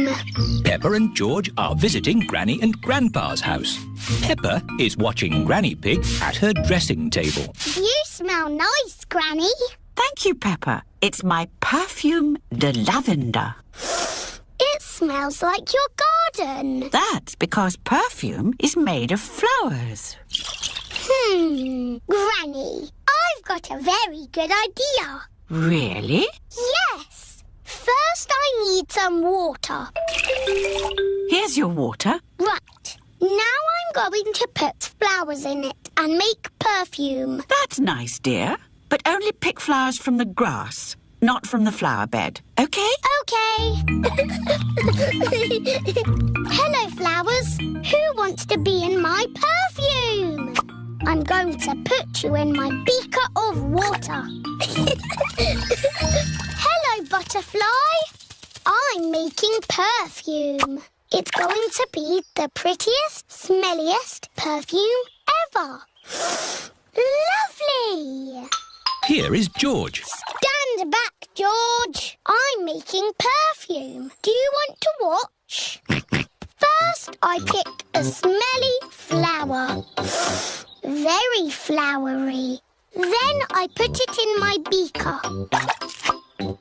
perfume. Peppa and George are visiting Granny and Grandpa's house. Peppa is watching Granny Pig at her dressing table. You smell nice, Granny. Thank you, Peppa. It's my perfume de lavender. It smells like your garden. That's because perfume is made of flowers. Granny, I've got a very good idea. Really? Yes. First, I need some water. Here's your water. Right. Now I'm going to put flowers in it and make perfume. That's nice, dear. But only pick flowers from the grass, not from the flower bed. OK? OK. Hello, flowers. Who wants to be in my perfume? I'm going to put you in my beaker of water. Hello, butterfly. I'm making perfume. It's going to be the prettiest, smelliest perfume ever. Lovely. Here is George. Stand back, George. I'm making perfume. Do you want to watch? First, I pick a smelly flower. Very flowery. Then I put it in my beaker.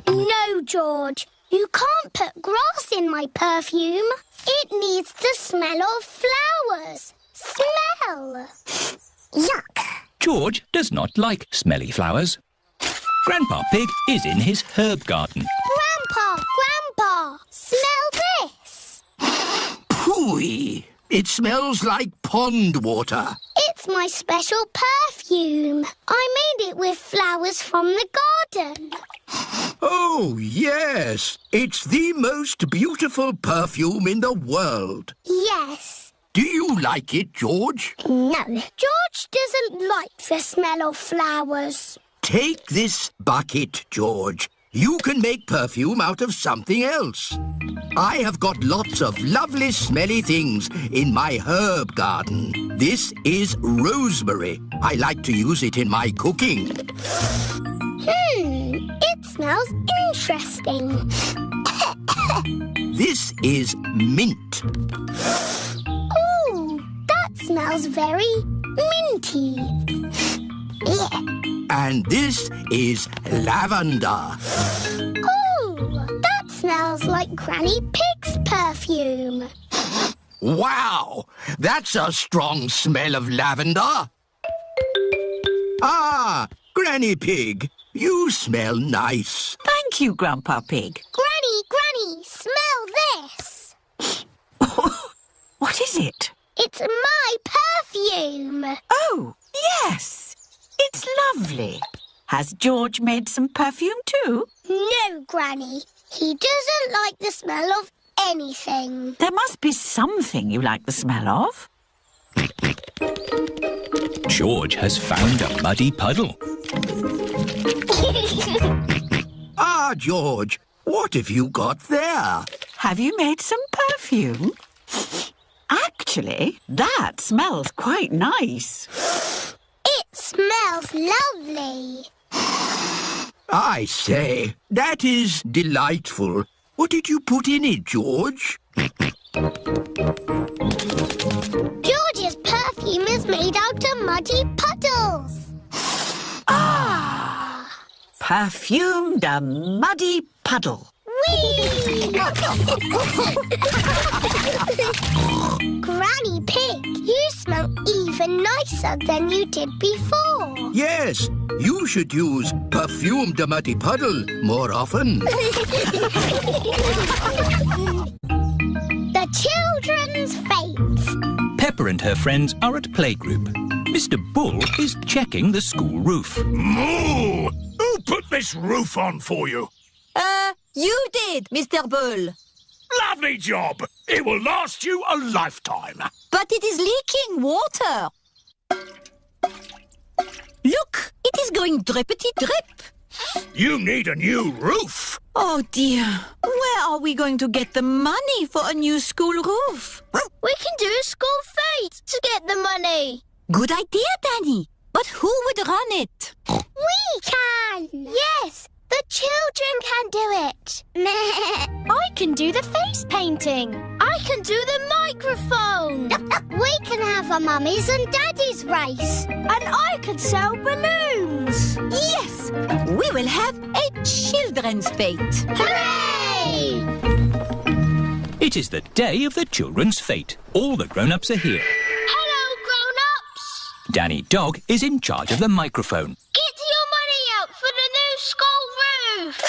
No, George. You can't put grass in my perfume. It needs the smell of flowers. Smell. Yuck. George does not like smelly flowers. Grandpa Pig is in his herb garden. Grandpa, smell this. Phooey! It smells like pond water. It's my special perfume. I made it with flowers from the garden. Oh, yes. It's the most beautiful perfume in the world. Yes. Do you like it, George? No. George doesn't like the smell of flowers. Take this bucket, George. You can make perfume out of something else. I have got lots of lovely smelly things in my herb garden. This is rosemary. I like to use it in my cooking. It smells interesting. This is mint. Ooh, that smells very minty. Yeah. And this is lavender. Ooh, that smells like Granny Pig's perfume. Wow! That's a strong smell of lavender. Ah, Granny Pig, you smell nice. Thank you, Grandpa Pig. Granny, smell this. What is it? It's my perfume. Oh, yes. It's lovely. Has George made some perfume too? No, Granny. He doesn't like the smell of anything. There must be something you like the smell of. George has found a muddy puddle. Ah, George, what have you got there? Have you made some perfume? Actually, that smells quite nice. It smells lovely. I say, that is delightful. What did you put in it, George? George's perfume is made out of muddy puddles. Ah! Perfumed a muddy puddle. Whee! Granny Pig, you smell even nicer than you did before. Yes, you should use perfume de muddy puddle more often. The children's fates. Peppa and her friends are at playgroup. Mr. Bull is checking the school roof. Moo! Who put this roof on for you? You did, Mr. Bull. Lovely job. It will last you a lifetime. But it is leaking water. Look, it is going drippity-drip. You need a new roof. Oh, dear. Where are we going to get the money for a new school roof? We can do a school fete to get the money. Good idea, Danny. But who would run it? We can. Yes, the children can do it. I can do the face painting. I can do the microphone. We can have a mummy's and daddy's race. And I can sell balloons. Yes, we will have a children's fete. Hooray! It is the day of the children's fete. All the grown-ups are here. Hello, grown-ups. Danny Dog is in charge of the microphone. Get your money out for the new school roof.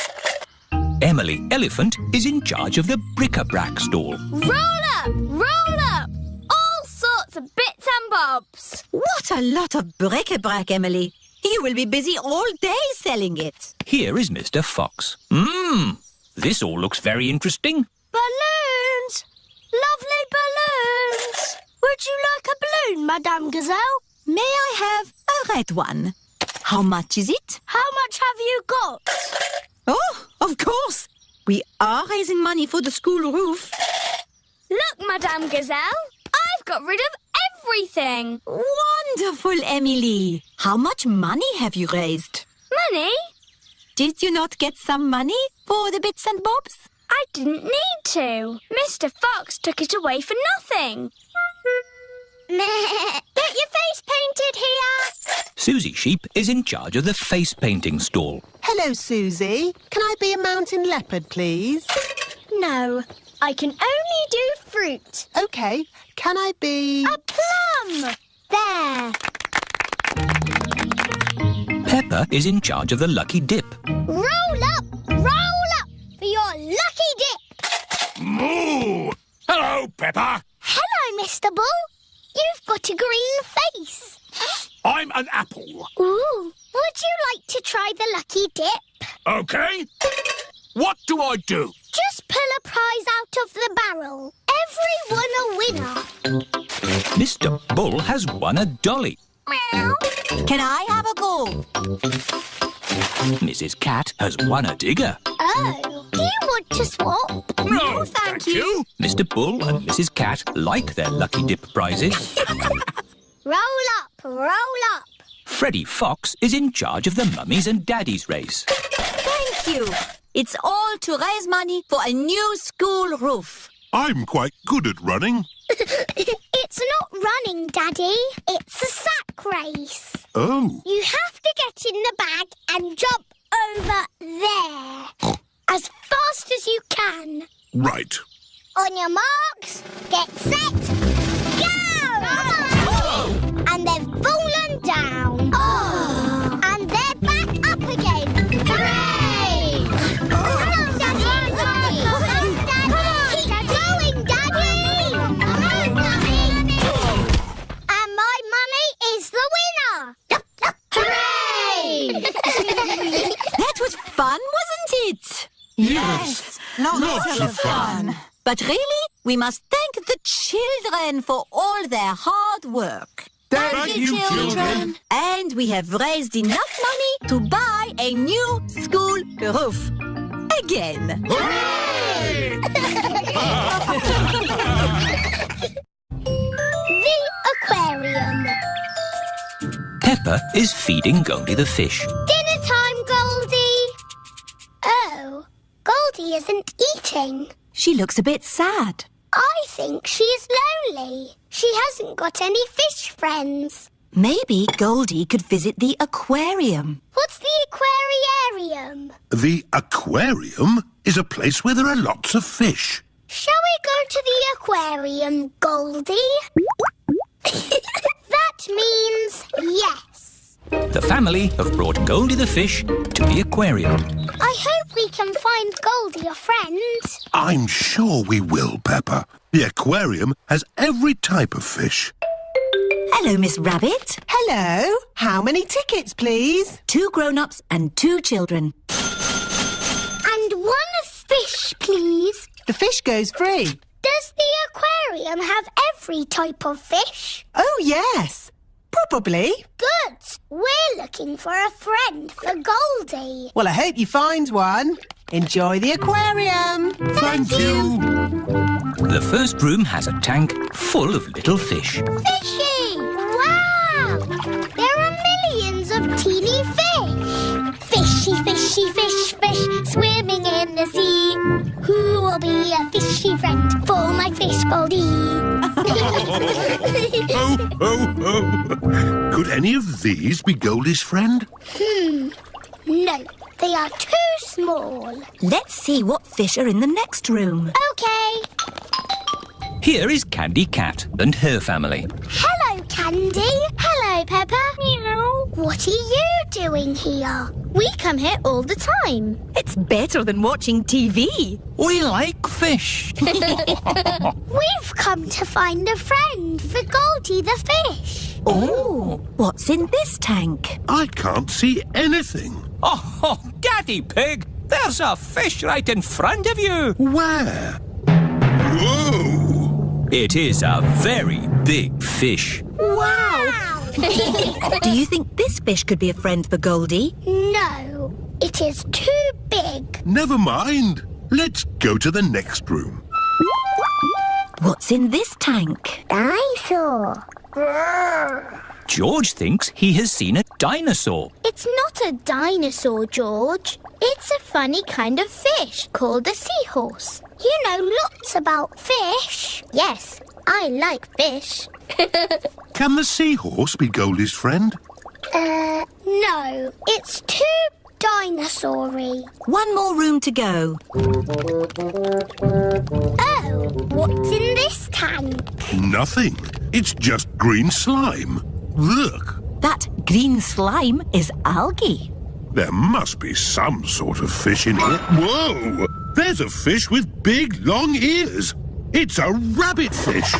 Emily Elephant is in charge of the bric-a-brac stall. Roll up, roll up. All sorts of bits and bobs. What a lot of bric-a-brac, Emily. You will be busy all day selling it. Here is Mr. Fox. This all looks very interesting. Balloons. Lovely balloons. Would you like a balloon, Madame Gazelle? May I have a red one? How much is it? How much have you got? Oh, of course. We are raising money for the school roof. Look, Madame Gazelle. I've got rid of everything. Wonderful, Emily. How much money have you raised? Money? Did you not get some money for the bits and bobs? I didn't need to. Mr. Fox took it away for nothing. Get your face painted here. Susie Sheep is in charge of the face painting stall. Hello, Susie. Can I be a mountain leopard, please? No, I can only do fruit. OK. Can I be... A plum. There. Peppa is in charge of the lucky dip. Roll up for your lucky dip. Moo! Hello, Peppa. Hello, Mr. Bull. You've got a green face. I'm an apple. Ooh, would you like to try the lucky dip? OK. What do I do? Just pull a prize out of the barrel. Everyone a winner. Mr. Bull has won a dolly. Meow. Can I have a go? Mrs. Cat has won a digger. Oh, do you want to swap? No, thank you. Mr. Bull and Mrs. Cat like their lucky dip prizes. Roll up. Freddie Fox is in charge of the mummies and daddies race. Thank you. It's all to raise money for a new school roof. I'm quite good at running. It's not running, Daddy. It's a sack race. Oh. You have to get in the bag and jump over there. As fast as you can. Right. On your marks, get set, go! And they've fallen down. Oh! And they're back up again. Hooray! Come on, Daddy! Keep going, Daddy! Come on, Daddy! And my mummy is the winner! Hooray! That was fun, wasn't it? Yes, lots of fun. But really, we must thank the children for all their hard work. Thank you, children. And we have raised enough money to buy a new school roof. Again. Hooray! The aquarium. Peppa is feeding Goldie the fish. Dinner time, Goldie. Oh, Goldie isn't eating. She looks a bit sad. I think she's lonely. She hasn't got any fish friends. Maybe Goldie could visit the aquarium. What's the aquarium? The aquarium is a place where there are lots of fish. Shall we go to the aquarium, Goldie? That means yes. The family have brought Goldie the fish to the aquarium. I hope we can find Goldie a friend. I'm sure we will, Peppa. The aquarium has every type of fish. Hello, Miss Rabbit. Hello. How many tickets, please? 2 grown-ups and 2 children. And one fish, please. The fish goes free. Does the aquarium have every type of fish? Oh, yes. Probably. Good. We're looking for a friend for Goldie. Well, I hope you find one. Enjoy the aquarium. Thank you. The first room has a tank full of little fish. Fishy! Wow! There are millions of teeny fish. Fishy, fishy, fish, fish, swimming in the sea. Who will be a fishy friend for my fish Goldie? Ho, ho, ho. Could any of these be Goldie's friend? No, they are too small. Let's see what fish are in the next room. Okay. Here is Candy Cat and her family. Hello, Candy. Hello, Peppa. Meow. What are you doing here? We come here all the time. It's better than watching TV. We like fish. We've come to find a friend for Goldie the fish. Oh, what's in this tank? I can't see anything. Oh, Daddy Pig, there's a fish right in front of you. Where? Whoa! It is a very big fish. Wow! Do you think this fish could be a friend for Goldie? No, it is too big. Never mind. Let's go to the next room. What's in this tank? Dinosaur. George thinks he has seen a dinosaur. It's not a dinosaur, George. It's a funny kind of fish called a seahorse. You know lots about fish. Yes, I like fish. Can the seahorse be Goldie's friend? No, it's too dinosaur-y. One more room to go. Oh, what's in this tank? Nothing. It's just green slime. Look, That green slime is algae. there must be some sort of fish in here. Whoa! There's a fish with big, long ears. It's a rabbit fish.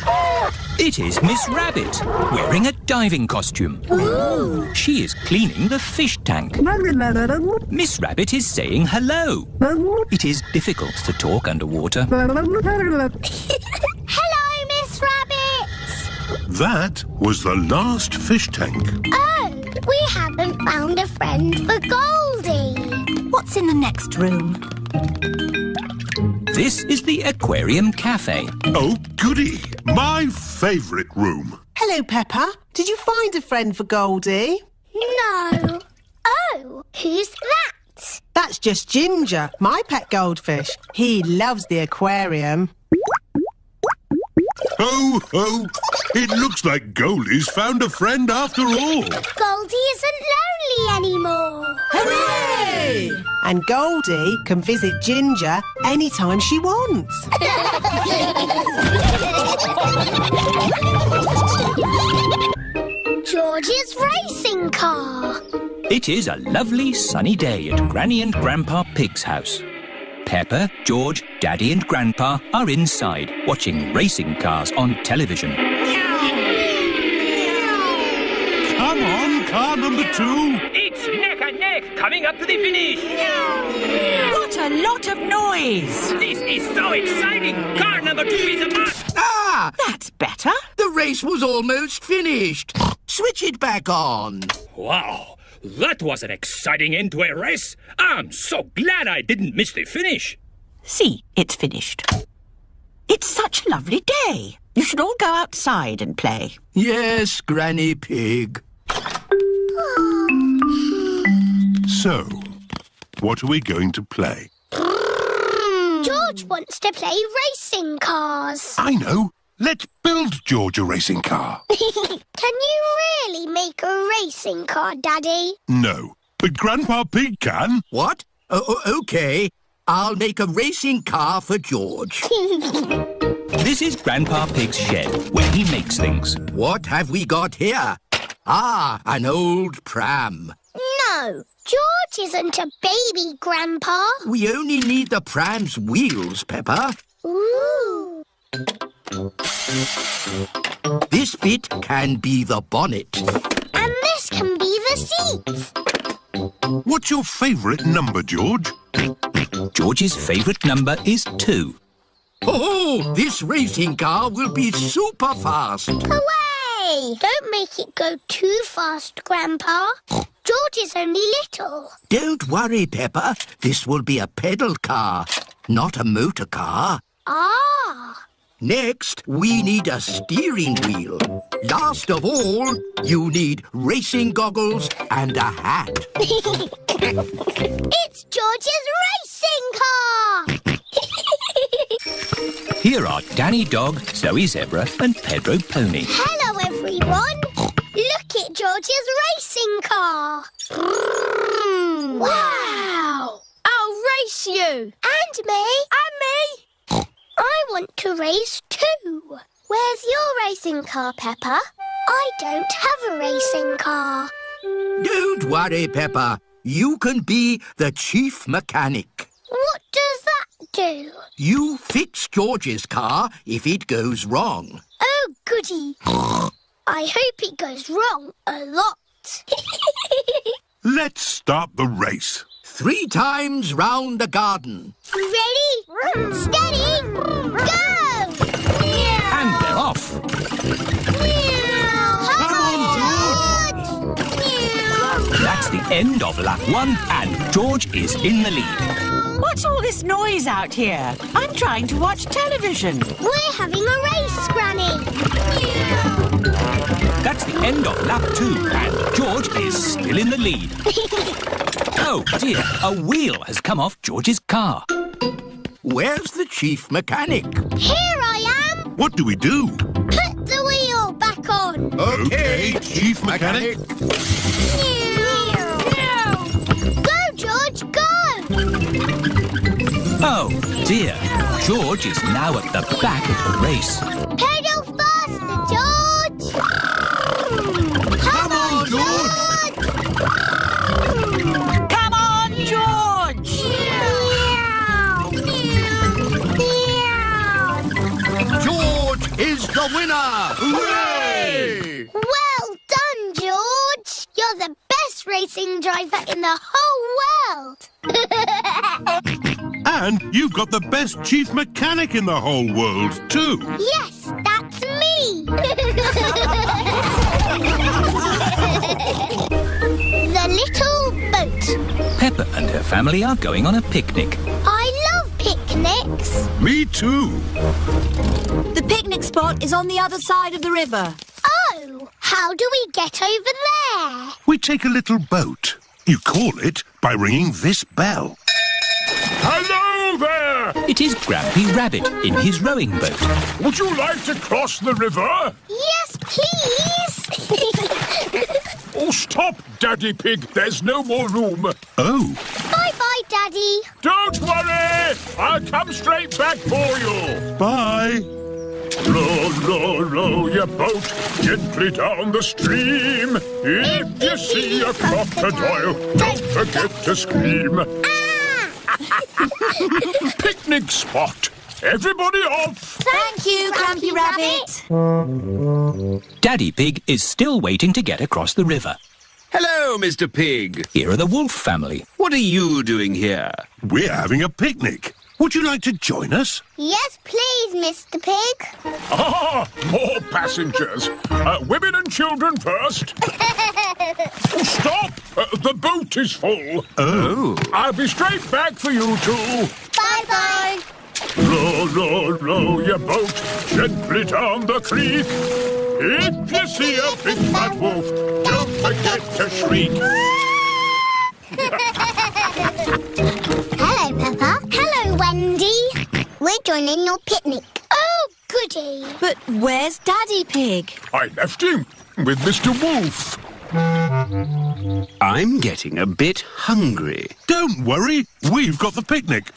It is Miss Rabbit, wearing a diving costume. Ooh. She is cleaning the fish tank. Miss Rabbit is saying hello. It is difficult to talk underwater. Hello, Miss Rabbit. That was the last fish tank. Oh, we haven't found a friend for Goldie. What's in the next room? This is the Aquarium Cafe. Oh, goody! My favourite room. Hello, Peppa. Did you find a friend for Goldie? No. Oh, who's that? That's just Ginger, my pet goldfish. He loves the aquarium. Ho, ho! It looks like Goldie's found a friend after all. Goldie isn't lonely anymore. Hooray! And Goldie can visit Ginger anytime she wants. George's racing car. It is a lovely sunny day at Granny and Grandpa Pig's house. Peppa, George, Daddy and Grandpa are inside watching racing cars on television. Come on, car number 2. It's neck and neck coming up to the finish. What a lot of noise! This is so exciting. Car number 2 is a mark. Ah! That's better. The race was almost finished. Switch it back on. Wow, that was an exciting end to a race. I'm so glad I didn't miss the finish. See, it's finished. It's such a lovely day. You should all go outside and play. Yes, Granny Pig. So, what are we going to play? George wants to play racing cars. I know. Let's build George a racing car. Can you really make a racing car, Daddy? No, but Grandpa Pig can. What? Okay. I'll make a racing car for George. This is Grandpa Pig's shed, where he makes things. What have we got here? Ah, an old pram. No, George isn't a baby, Grandpa. We only need the pram's wheels, Peppa. Ooh. This bit can be the bonnet. And this can be the seat. What's your favourite number, George? George's favourite number is 2. Oh, this racing car will be super fast. Away! Don't make it go too fast, Grandpa. George is only little. Don't worry, Peppa. This will be a pedal car, not a motor car. Ah! Next, we need a steering wheel. Last of all, you need racing goggles and a hat. It's George's racing car! Here are Danny Dog, Zoe Zebra and Pedro Pony. Hello, everyone. Look at George's racing car. Wow! I'll race you. And me. And me. I want to race too. Where's your racing car, Peppa? I don't have a racing car. Don't worry, Peppa. You can be the chief mechanic. What does that do? You fix George's car if it goes wrong. Oh, goody. I hope it goes wrong a lot. Let's start the race. 3 times round the garden. Ready? Steady? Go! And they're off. Come on, George! That's the end of lap 1 and George is in the lead. What's all this noise out here? I'm trying to watch television. We're having a race, Granny. That's the end of lap 2 and George is still in the lead. Oh dear, a wheel has come off George's car. Where's the chief mechanic? Here I am. What do we do? Put the wheel back on. Okay, chief mechanic. Go, George, go! Oh dear, George is now at the back of the race. Pedal faster, George! Come on, George! Come on, George! George is the winner! Hooray! Well done, George! You're the best racing driver in the whole world! And you've got the best chief mechanic in the whole world, too. Yes, that's me! The little boat. Peppa and her family are going on a picnic. I love picnics. Me too. The picnic spot is on the other side of the river. Oh, how do we get over there? We take a little boat. You call it by ringing this bell. Hello there! It is Grampy Rabbit in his rowing boat. Would you like to cross the river? Yes, please. Oh, stop, Daddy Pig. There's no more room. Oh, Bye-bye, Daddy. Don't worry. I'll come straight back for you. bye. Row, row, row your boat gently down the stream. If you see a crocodile, don't forget to scream. Picnic spot. Everybody off. Thank you, Grumpy Rabbit. Daddy Pig is still waiting to get across the river. Hello, Mr. Pig. Here are the Wolf family. What are you doing here? We're having a picnic. Would you like to join us? Yes, please, Mr. Pig. Ah, more passengers. Women and children first. Oh, stop! The boat is full. Oh. I'll be straight back for you two. Bye-bye. Row, row, row your boat gently down the creek. If you see a big fat wolf, don't forget to shriek. Hello, Peppa. Hello, Wendy. We're joining your picnic. Oh, goody. But where's Daddy Pig? I left him with Mr. Wolf. I'm getting a bit hungry. Don't worry, we've got the picnic.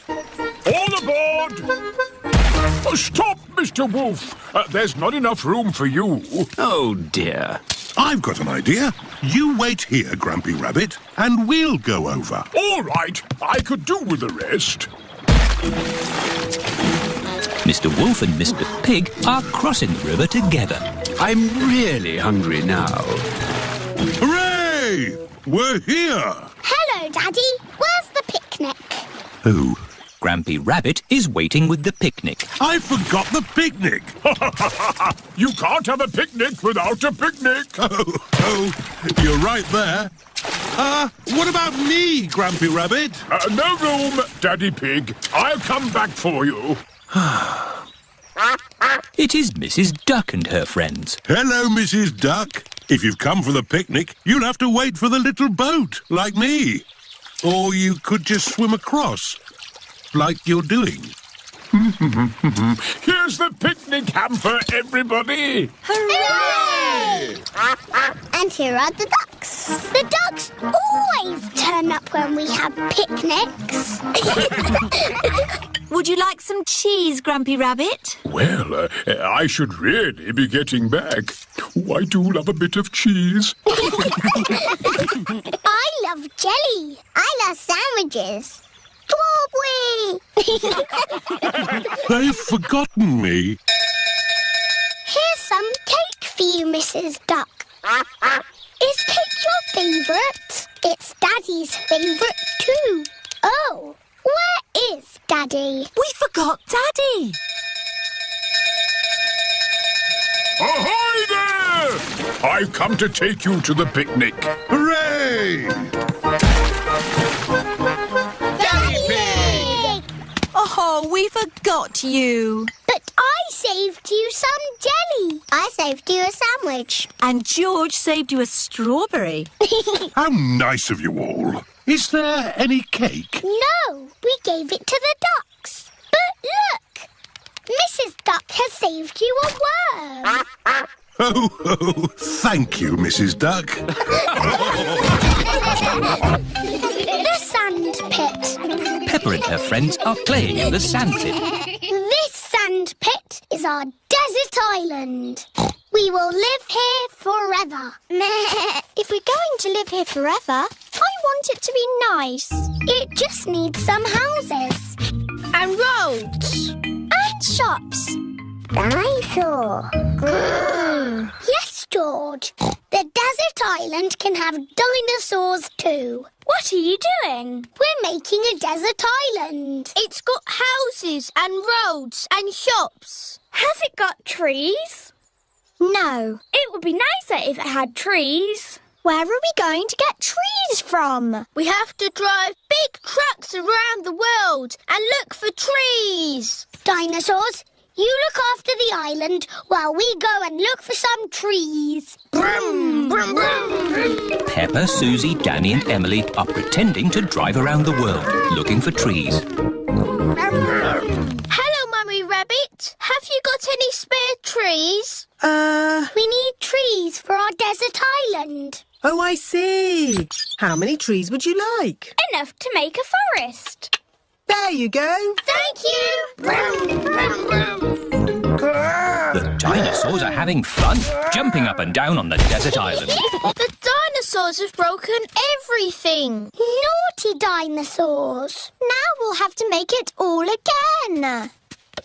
All aboard! Oh, stop, Mr. Wolf. There's not enough room for you. Oh, dear. I've got an idea. You wait here, Grumpy Rabbit, and we'll go over. All right, I could do with the rest. Mr. Wolf and Mr. Pig are crossing the river together. I'm really hungry now. Hooray! We're here! Hello, Daddy. Where's the picnic? Oh, Grampy Rabbit is waiting with the picnic. I forgot the picnic. You can't have a picnic without a picnic. Oh, you're right there. What about me, Grumpy Rabbit? No room, Daddy Pig. I'll come back for you. It is Mrs. Duck and her friends. Hello, Mrs. Duck. If you've come for the picnic, you'll have to wait for the little boat, like me. Or you could just swim across, like you're doing. Here's the picnic hamper, everybody! Hooray! And here are the ducks. The ducks always turn up when we have picnics. Would you like some cheese, Grumpy Rabbit? Well, I should really be getting back. Oh, I do love a bit of cheese. I love jelly. I love sandwiches. Strawberry! They've forgotten me. Here's some cake for you, Mrs. Duck. Is cake your favourite? It's Daddy's favourite too. Oh, where is Daddy? We forgot Daddy. Ahoy there! I've come to take you to the picnic. Hooray! Oh, we forgot you. But I saved you some jelly. I saved you a sandwich. And George saved you a strawberry. How nice of you all. Is there any cake? No, we gave it to the ducks. But look, Mrs. Duck has saved you a worm. Oh, thank you, Mrs. Duck. The sand pit. Peppa and her friends are playing in the sand pit. This sand pit is our desert island. We will live here forever. If we're going to live here forever, I want it to be nice. It just needs some houses. And roads. And shops. Dinosaur. Yes, George. The desert island can have dinosaurs too. What are you doing? We're making a desert island. It's got houses and roads and shops. Has it got trees? No. It would be nicer if it had trees. Where are we going to get trees from? We have to drive big trucks around the world and look for trees. Dinosaurs, you look after the island while we go and look for some trees. Brum, brum, brum. Peppa, Susie, Danny and Emily are pretending to drive around the world looking for trees. Hello, Mummy Rabbit. Have you got any spare trees? We need trees for our desert island. Oh, I see. How many trees would you like? Enough to make a forest. There you go. Thank you. The dinosaurs are having fun, jumping up and down on the desert island. The dinosaurs have broken everything. Naughty dinosaurs. Now we'll have to make it all again.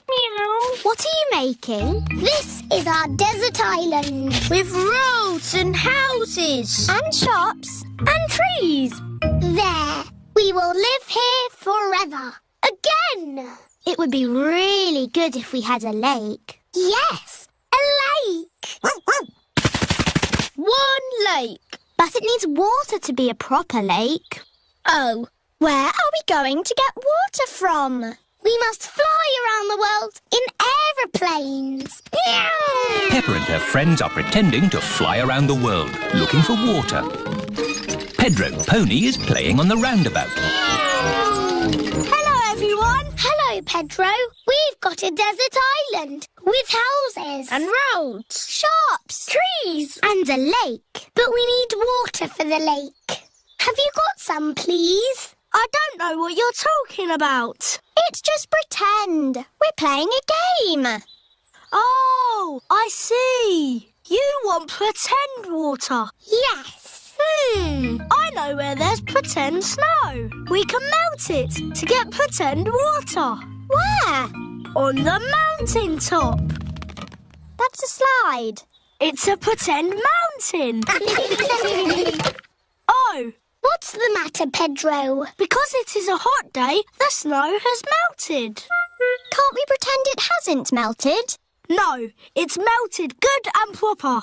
Meow. What are you making? This is our desert island. With roads and houses. And shops. And trees. There. We will live here forever. Again. It would be really good if we had a lake. Yes, a lake. One lake. But it needs water to be a proper lake. Oh. Where are we going to get water from? We must fly around the world in aeroplanes. Peppa and her friends are pretending to fly around the world looking for water. Pedro Pony is playing on the roundabout. Hello, everyone. Hello, Pedro. We've got a desert island with houses. And roads. Shops. Trees. And a lake. But we need water for the lake. Have you got some, please? I don't know what you're talking about. It's just pretend. We're playing a game. Oh, I see. You want pretend water. Yes. I know where there's pretend snow. We can melt it to get pretend water. Where? On the mountain top. That's a slide. It's a pretend mountain. Oh. What's the matter, Pedro? Because it is a hot day, the snow has melted. Can't we pretend it hasn't melted? No, it's melted good and proper.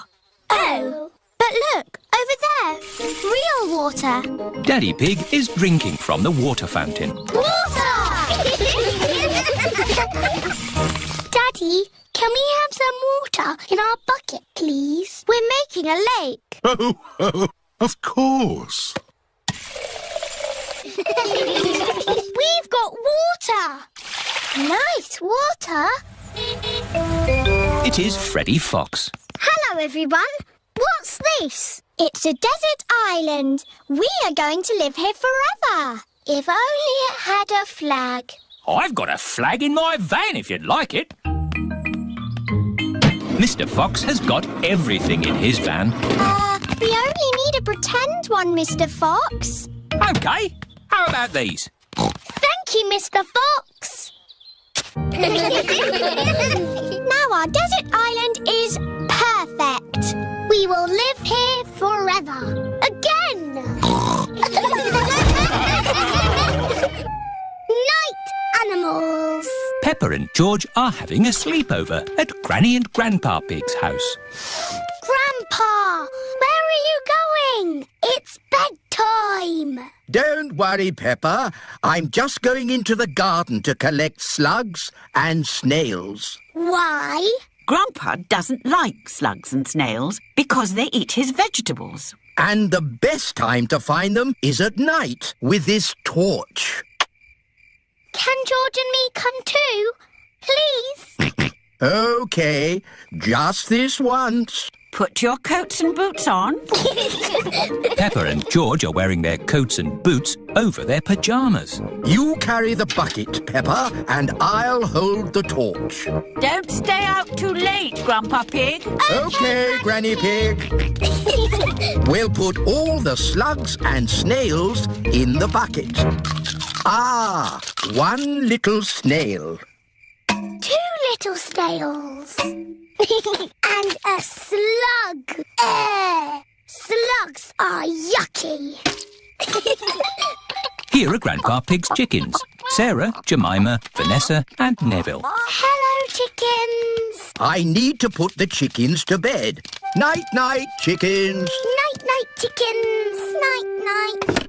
Oh. But look, over there, real water. Daddy Pig is drinking from the water fountain. Water! Daddy, can we in our bucket, please? We're making a lake. Oh, of course. We've got water. Nice water. It is Freddy Fox. Hello, everyone. What's this? It's a desert island. We are going to live here forever. If only it had a flag. I've got a flag in my van if you'd like it. Mr. Fox has got everything in his van. We only need a pretend one, Mr. Fox. OK. How about these? Thank you, Mr. Fox. Now our desert island is perfect. We will live here forever. Again. Night animals. Peppa and George are having a sleepover at Granny and Grandpa Pig's house. Grandpa, where are you going? It's bedtime. Don't worry, Peppa. I'm just going into the garden to collect slugs and snails. Why? Grandpa doesn't like slugs and snails because they eat his vegetables. And the best time to find them is at night with this torch. Can George and me come too? Please? OK, just this once. Put your coats and boots on. Peppa and George are wearing their coats and boots over their pyjamas. You carry the bucket, Peppa, and I'll hold the torch. Don't stay out too late, Grandpa Pig. OK, Granny Pig. We'll put all the slugs and snails in the bucket. Ah, one little snail. 2 little snails. And a slug. Slugs are yucky. Here are Grandpa Pig's chickens. Sarah, Jemima, Vanessa and Neville. Hello, chickens. I need to put the chickens to bed. Night-night, chickens. Night-night, chickens. Night-night.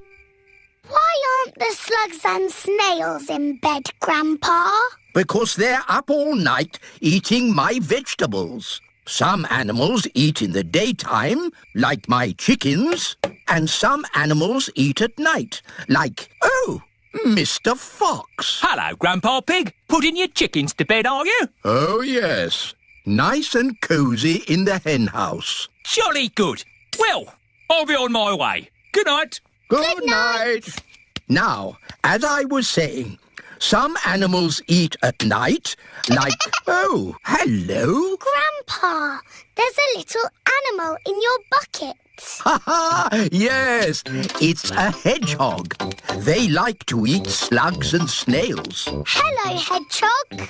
Why aren't the slugs and snails in bed, Grandpa? Because they're up all night eating my vegetables. Some animals eat in the daytime, like my chickens, and some animals eat at night, like, Mr. Fox. Hello, Grandpa Pig. Putting your chickens to bed, are you? Oh, yes. Nice and cosy in the hen house. Jolly good. Well, I'll be on my way. Good night. Good night. Now, as I was saying, some animals eat at night, like, hello. Grandpa, there's a little animal in your bucket. Ha ha! Yes, it's a hedgehog. They like to eat slugs and snails. Hello, hedgehog.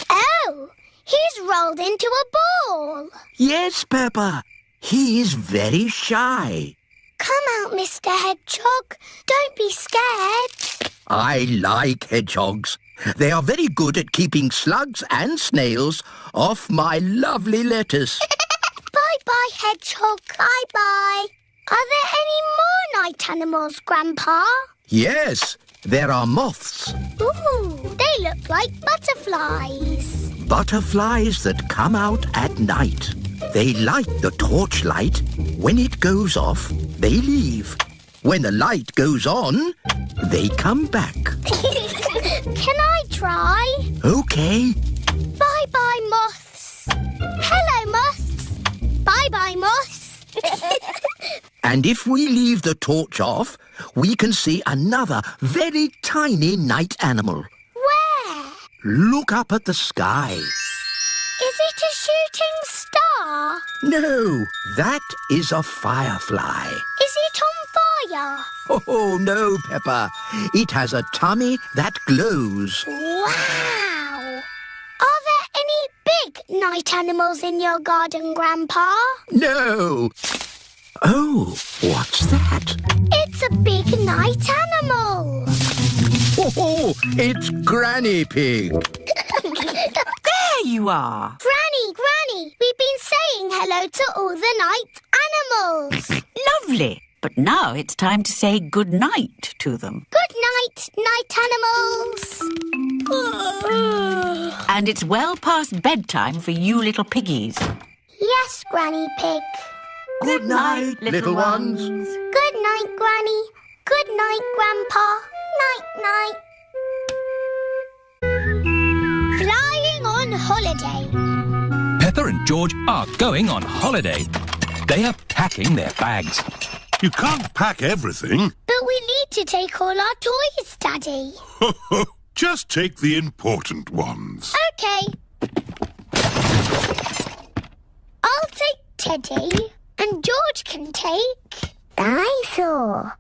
Oh, he's rolled into a ball. Yes, Peppa. He is very shy. Come out, Mr. Hedgehog. Don't be scared. I like hedgehogs. They are very good at keeping slugs and snails off my lovely lettuce. Bye-bye, Hedgehog. Bye-bye. Are there any more night animals, Grandpa? Yes, there are moths. Ooh, they look like butterflies. Butterflies that come out at night. They like the torchlight. When it goes off, they leave. When the light goes on, they come back. Can I try? OK. Bye-bye, moths. Hello, moths. Bye-bye, moths. And if we leave the torch off, we can see another very tiny night animal. Where? Look up at the sky. Is it a shooting star? No, that is a firefly. Is it on fire? Oh, no, Peppa. It has a tummy that glows. Wow! Are there any big night animals in your garden, Grandpa? No. Oh, what's that? It's a big night animal. Oh, it's Granny Pig. There you are. Granny, we've been saying hello to all the night animals. Lovely. But now it's time to say good night to them. Good night, night animals. And it's well past bedtime for you little piggies. Yes, Granny Pig. Good night, little ones. Good night, Granny. Good night, Grandpa. Night-night. Flying on holiday. Peppa and George are going on holiday. They are packing their bags. You can't pack everything. But we need to take all our toys, Daddy. Just take the important ones. OK. I'll take Teddy, and George can take... Dinosaur.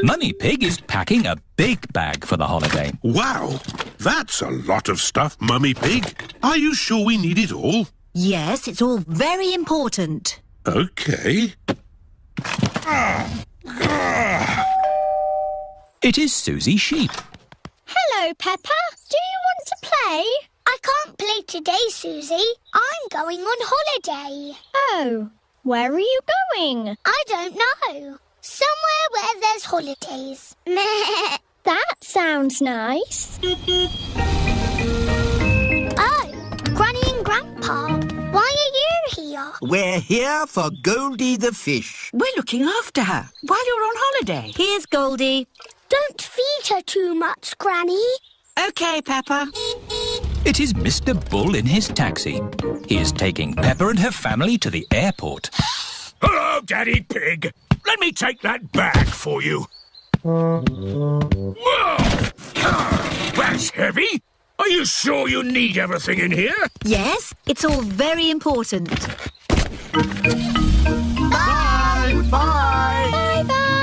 Mummy Pig is packing a big bag for the holiday. Wow, that's a lot of stuff, Mummy Pig. Are you sure we need it all? Yes, it's all very important. OK. It is Susie Sheep. Hello, Peppa. Do you want to play? I can't play today, Susie. I'm going on holiday. Oh, where are you going? I don't know. Somewhere where there's holidays. That sounds nice. Oh, Granny and Grandpa, why are you here? We're here for Goldie the fish. We're looking after her while you're on holiday. Here's Goldie. Don't feed her too much, Granny. OK, Peppa. It is Mr. Bull in his taxi. He is taking Peppa and her family to the airport. Hello, Daddy Pig. Let me take that bag for you. Whoa! That's heavy. Are you sure you need everything in here? Yes, it's all very important. Bye! Bye! Bye-bye.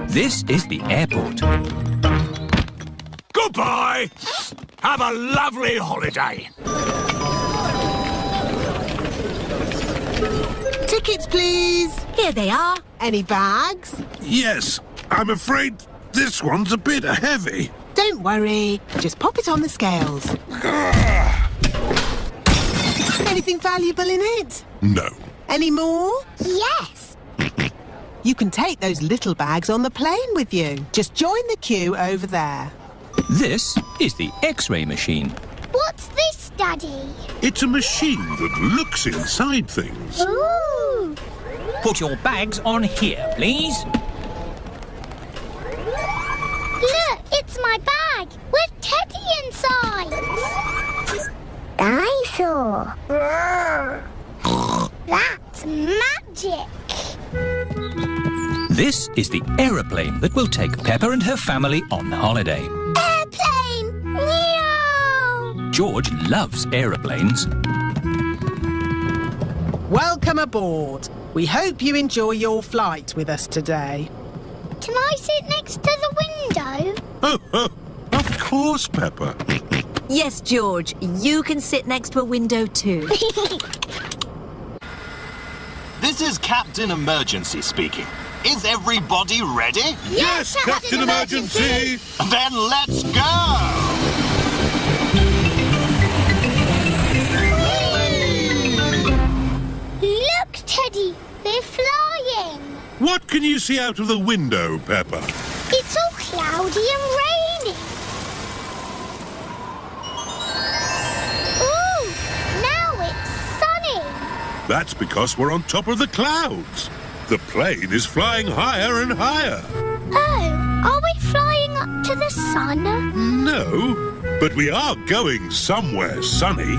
This is the airport. Goodbye. Have a lovely holiday. Tickets, please. Here they are. Any bags? Yes, I'm afraid this one's a bit heavy. Don't worry. Just pop it on the scales. Anything valuable in it? No. Any more? Yes. You can take those little bags on the plane with you. Just join the queue over there. This is the X-ray machine. What's this, Daddy? It's a machine that looks inside things. Ooh. Put your bags on here, please. Look, it's my bag with Teddy inside. Dinosaur. That's magic. This is the aeroplane that will take Peppa and her family on holiday. Airplane. Meow. George loves aeroplanes. Welcome aboard. We hope you enjoy your flight with us today. Can I sit next to the window? Of course, Peppa. Yes, George, you can sit next to a window too. This is Captain Emergency speaking. Is everybody ready? Yes, Captain Emergency! Then let's go! Look, Teddy, they're flying. What can you see out of the window, Peppa? It's all cloudy and rainy. Ooh, now it's sunny. That's because we're on top of the clouds. The plane is flying higher and higher. Oh, are we flying up to the sun? No, but we are going somewhere sunny.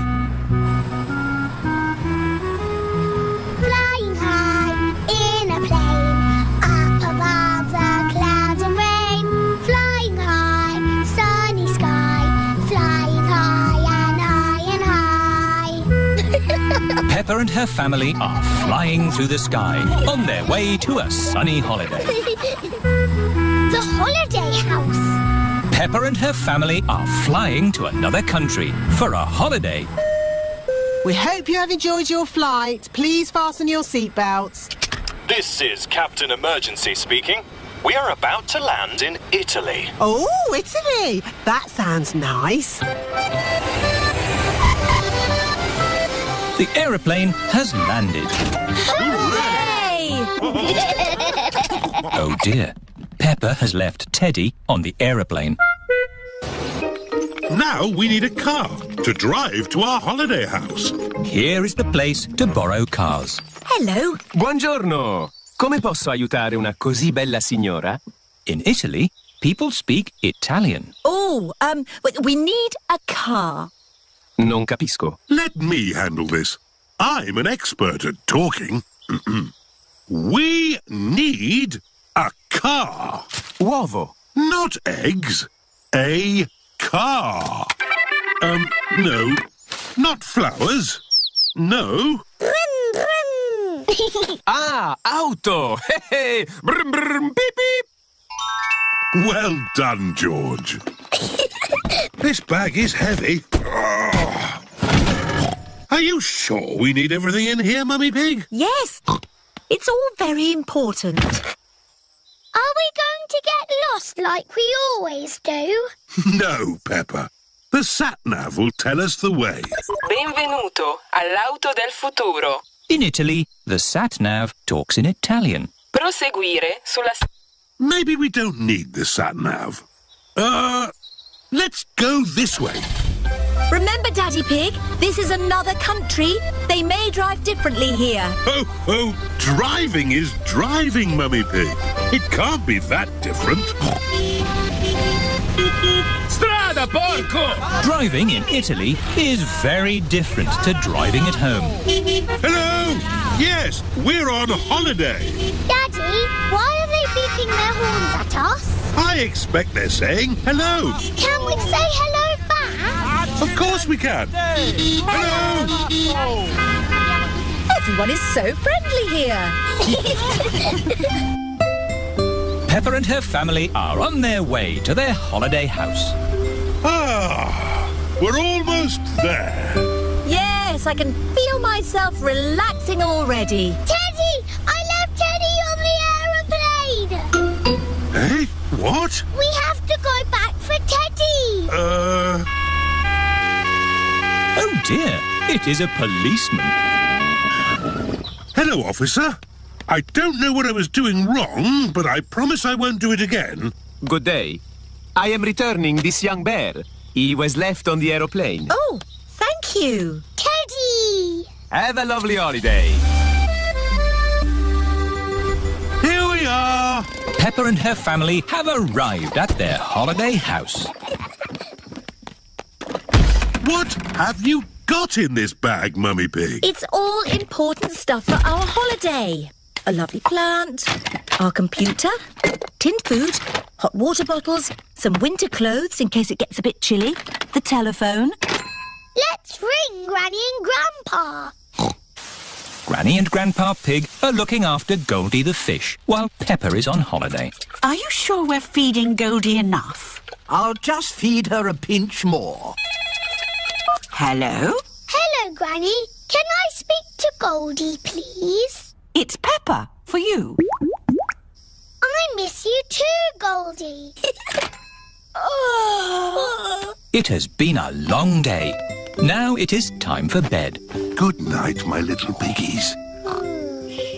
Flying high in a plane, up above the clouds and rain. Flying high, sunny sky, flying high and high and high. Peppa and her family are flying through the sky on their way to a sunny holiday. The holiday house. Peppa and her family are flying to another country for a holiday. We hope you have enjoyed your flight. Please fasten your seatbelts. This is Captain Emergency speaking. We are about to land in Italy. Oh, Italy! That sounds nice. The aeroplane has landed. Hooray! Oh dear, Peppa has left Teddy on the aeroplane. Now we need a car to drive to our holiday house. Here is the place to borrow cars. Hello. Buongiorno. Come posso aiutare una così bella signora? In Italy, people speak Italian. Oh, we need a car. Non capisco. Let me handle this. I'm an expert at talking. We need a car. Uovo. Not eggs. A car. No. Not flowers. No. Brum, brum. Ah, auto. Hey, brum, brum, beep, beep. Well done, George. This bag is heavy. Are you sure we need everything in here, Mummy Pig? Yes. It's all very important. Are we going to get lost like we always do? No, Peppa. The sat-nav will tell us the way. Benvenuto all'auto del futuro. In Italy, the sat-nav talks in Italian. Proseguire sulla... Maybe we don't need the sat-nav. Let's go this way. Remember, Daddy Pig, this is another country. They may drive differently here. Oh, driving is driving, Mummy Pig. It can't be that different. Strada, porco! Driving in Italy is very different to driving at home. Hello! Yes, we're on holiday. Daddy, why are they beeping their horns at us? I expect they're saying hello. Can we say hello back? Of course we can. Hello! Everyone is so friendly here. Peppa and her family are on their way to their holiday house. We're almost there. Yes, I can feel myself relaxing already. Teddy! I left Teddy on the aeroplane! Eh? What? We have to go back for Teddy! Oh dear, it is a policeman. Hello, officer. I don't know what I was doing wrong, but I promise I won't do it again. Good day. I am returning this young bear. He was left on the aeroplane. Oh, thank you. Teddy! Have a lovely holiday. Here we are. Peppa and her family have arrived at their holiday house. What have you got in this bag, Mummy Pig? It's all important stuff for our holiday. A lovely plant, our computer, tinned food, hot water bottles, some winter clothes in case it gets a bit chilly, the telephone. Let's ring Granny and Grandpa. Granny and Grandpa Pig are looking after Goldie the fish while Peppa is on holiday. Are you sure we're feeding Goldie enough? I'll just feed her a pinch more. Hello? Hello, Granny. Can I speak to Goldie, please? It's Peppa, for you. I miss you too, Goldie. It has been a long day. Now it is time for bed. Good night, my little piggies.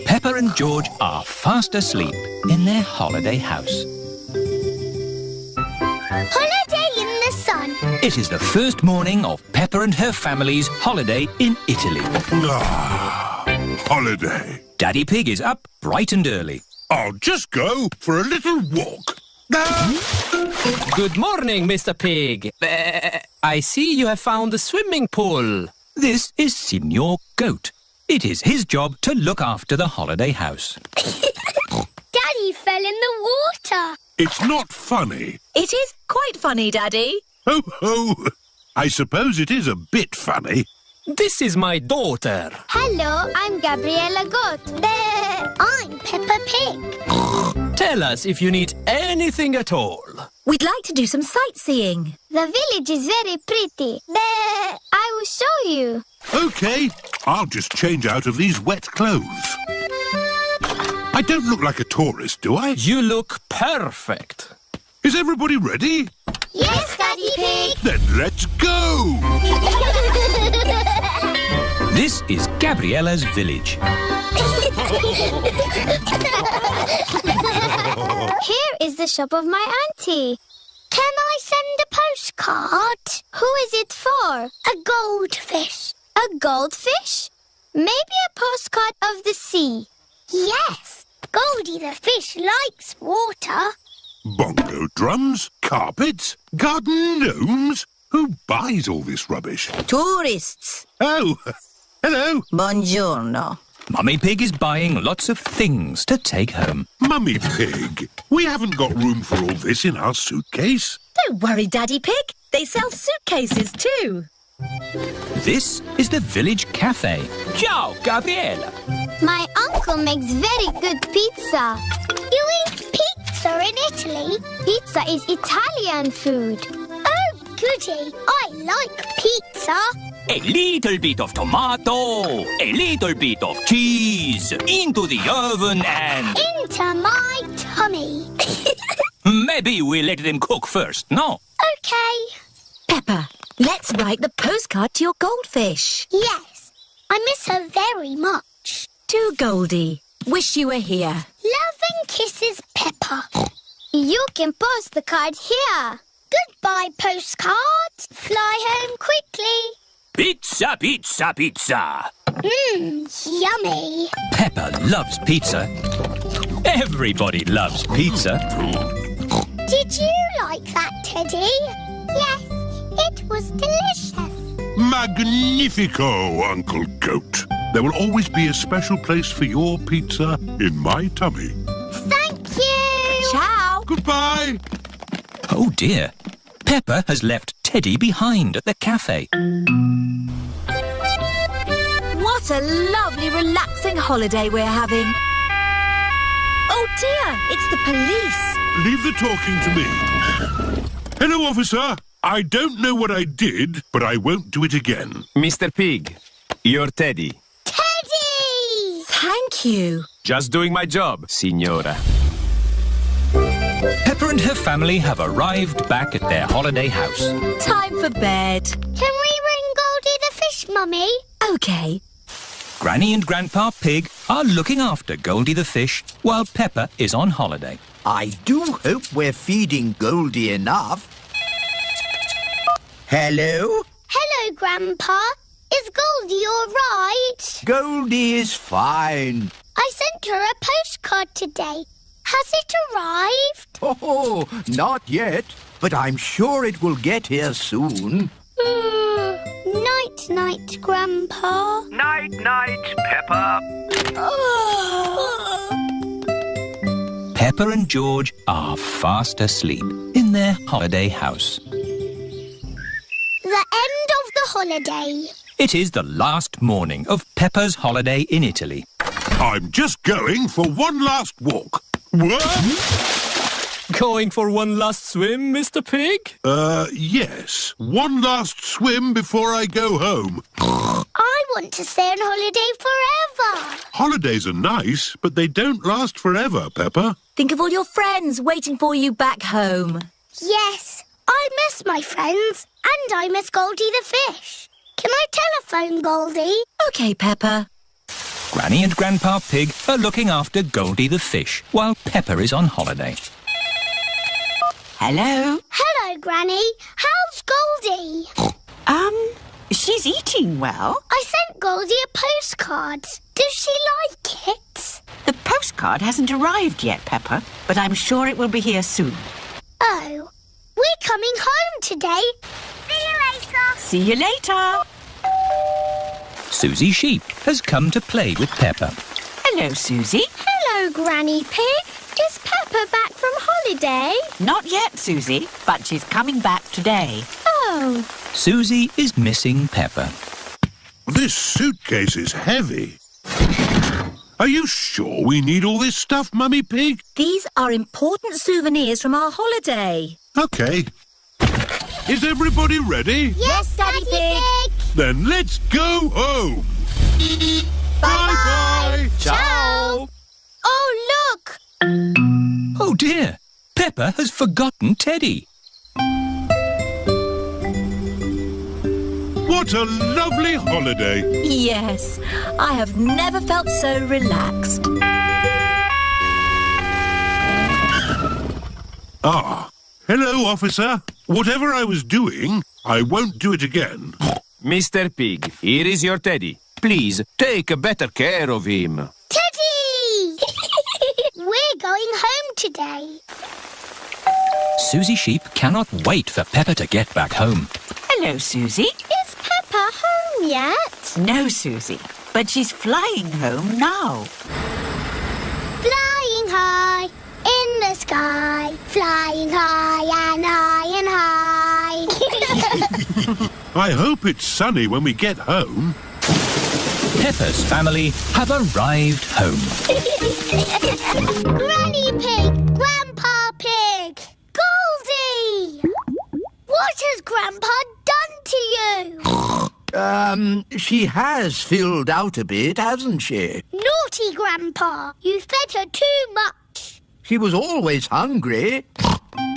Peppa and George are fast asleep in their holiday house. Holiday in the sun. It is the first morning of Peppa and her family's holiday in Italy. Holiday. Daddy Pig is up bright and early. I'll just go for a little walk. Good morning, Mr. Pig. I see you have found a swimming pool. This is Signor Goat. It is his job to look after the holiday house. Daddy fell in the water. It's not funny. It is quite funny, Daddy. Ho, ho. I suppose it is a bit funny. This is my daughter. Hello, I'm Gabriella Goat. I'm Peppa Pig. Tell us if you need anything at all. We'd like to do some sightseeing. The village is very pretty. I will show you. OK, I'll just change out of these wet clothes. I don't look like a tourist, do I? You look perfect. Is everybody ready? Yes, Daddy Pig. Then let's go! This is Gabriella's village. Here is the shop of my auntie. Can I send a postcard? Who is it for? A goldfish. A goldfish? Maybe a postcard of the sea. Yes, Goldie the fish likes water. Bongo drums, carpets, garden gnomes. Who buys all this rubbish? Tourists. Oh, hello. Buongiorno. Mummy Pig is buying lots of things to take home. Mummy Pig, we haven't got room for all this in our suitcase. Don't worry, Daddy Pig. They sell suitcases too. This is the village cafe. Ciao, Gabriella. My uncle makes very good pizza. You eat pizza in Italy? Pizza is Italian food. Oh, goody. I like pizza. A little bit of tomato, a little bit of cheese, into the oven and... Into my tummy. Maybe we let them cook first, no? Okay. Peppa, let's write the postcard to your goldfish. Yes. I miss her very much. To Goldie. Wish you were here. Love and kisses, Peppa. You can post the card here. Goodbye, postcard. Fly home quickly. Pizza, pizza, pizza. Yummy. Peppa loves pizza. Everybody loves pizza. Did you like that, Teddy? Yes, it was delicious. Magnifico, Uncle Goat. There will always be a special place for your pizza in my tummy. Thank you. Ciao. Goodbye. Oh dear. Peppa has left Teddy behind at the cafe. What a lovely, relaxing holiday we're having. Oh dear, it's the police. Leave the talking to me. Hello, officer. I don't know what I did, but I won't do it again. Mr. Pig, you're Teddy. Teddy! Thank you. Just doing my job, signora. Peppa and her family have arrived back at their holiday house. Time for bed. Can we ring Goldie the fish, Mummy? OK. Granny and Grandpa Pig are looking after Goldie the fish while Peppa is on holiday. I do hope we're feeding Goldie enough. Hello? Hello, Grandpa. Is Goldie all right? Goldie is fine. I sent her a postcard today. Has it arrived? Oh, not yet, but I'm sure it will get here soon. Night-night, Grandpa. Night-night, Peppa. Peppa and George are fast asleep in their holiday house. The end of the holiday. It is the last morning of Peppa's holiday in Italy. I'm just going for one last walk. What? Going for one last swim, Mr. Pig? Yes. One last swim before I go home. I want to stay on holiday forever. Holidays are nice, but they don't last forever, Peppa. Think of all your friends waiting for you back home. Yes, I miss my friends and I miss Goldie the fish. Can I telephone Goldie? OK, Peppa. Granny and Grandpa Pig are looking after Goldie the fish while Peppa is on holiday. Hello? Hello, Granny. How's Goldie? She's eating well. I sent Goldie a postcard. Does she like it? The postcard hasn't arrived yet, Peppa, but I'm sure it will be here soon. Oh, we're coming home today. See you later. See you later. Susie Sheep has come to play with Peppa. Hello, Susie. Hello, Granny Pig. Is Peppa back from holiday? Not yet, Susie, but she's coming back today. Oh. Susie is missing Peppa. This suitcase is heavy. Are you sure we need all this stuff, Mummy Pig? These are important souvenirs from our holiday. OK. Is everybody ready? Yes, Daddy Pig. Then let's go home. Bye-bye. Ciao. Oh, look. Oh dear, Peppa has forgotten Teddy. What What a lovely holiday. Yes, I have never felt so relaxed. Ah, hello, officer. Whatever I was doing, I won't do it again. Mr. Pig, here is your teddy. Please, take better care of him. Teddy! We're going home today. Susie Sheep cannot wait for Peppa to get back home. Hello, Susie. Is Peppa home yet? No, Susie, but she's flying home now. Flying high in the sky, flying high and high and high. I hope it's sunny when we get home. Peppa's family have arrived home. Granny Pig, Grandpa Pig, Goldie! What has Grandpa done to you? She has filled out a bit, hasn't she? Naughty Grandpa, you fed her too much. She was always hungry.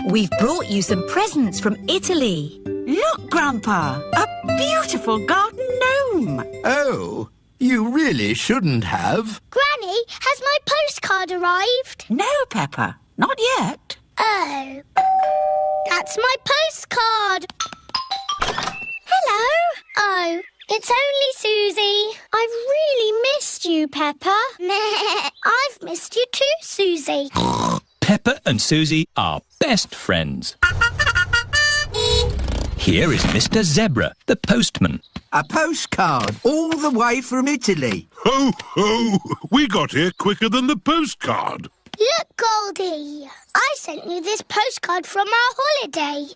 We've brought you some presents from Italy. Look, Grandpa, a beautiful garden gnome. Oh, you really shouldn't have. Granny, has my postcard arrived? No, Peppa, not yet. Oh, that's my postcard. Hello. Oh, it's only Susie. I've really missed you, Peppa. I've missed you too, Susie. Peppa and Susie are best friends. Here is Mr. Zebra, the postman. A postcard all the way from Italy. Ho, ho! We got here quicker than the postcard. Look, Goldie. I sent you this postcard from our holiday.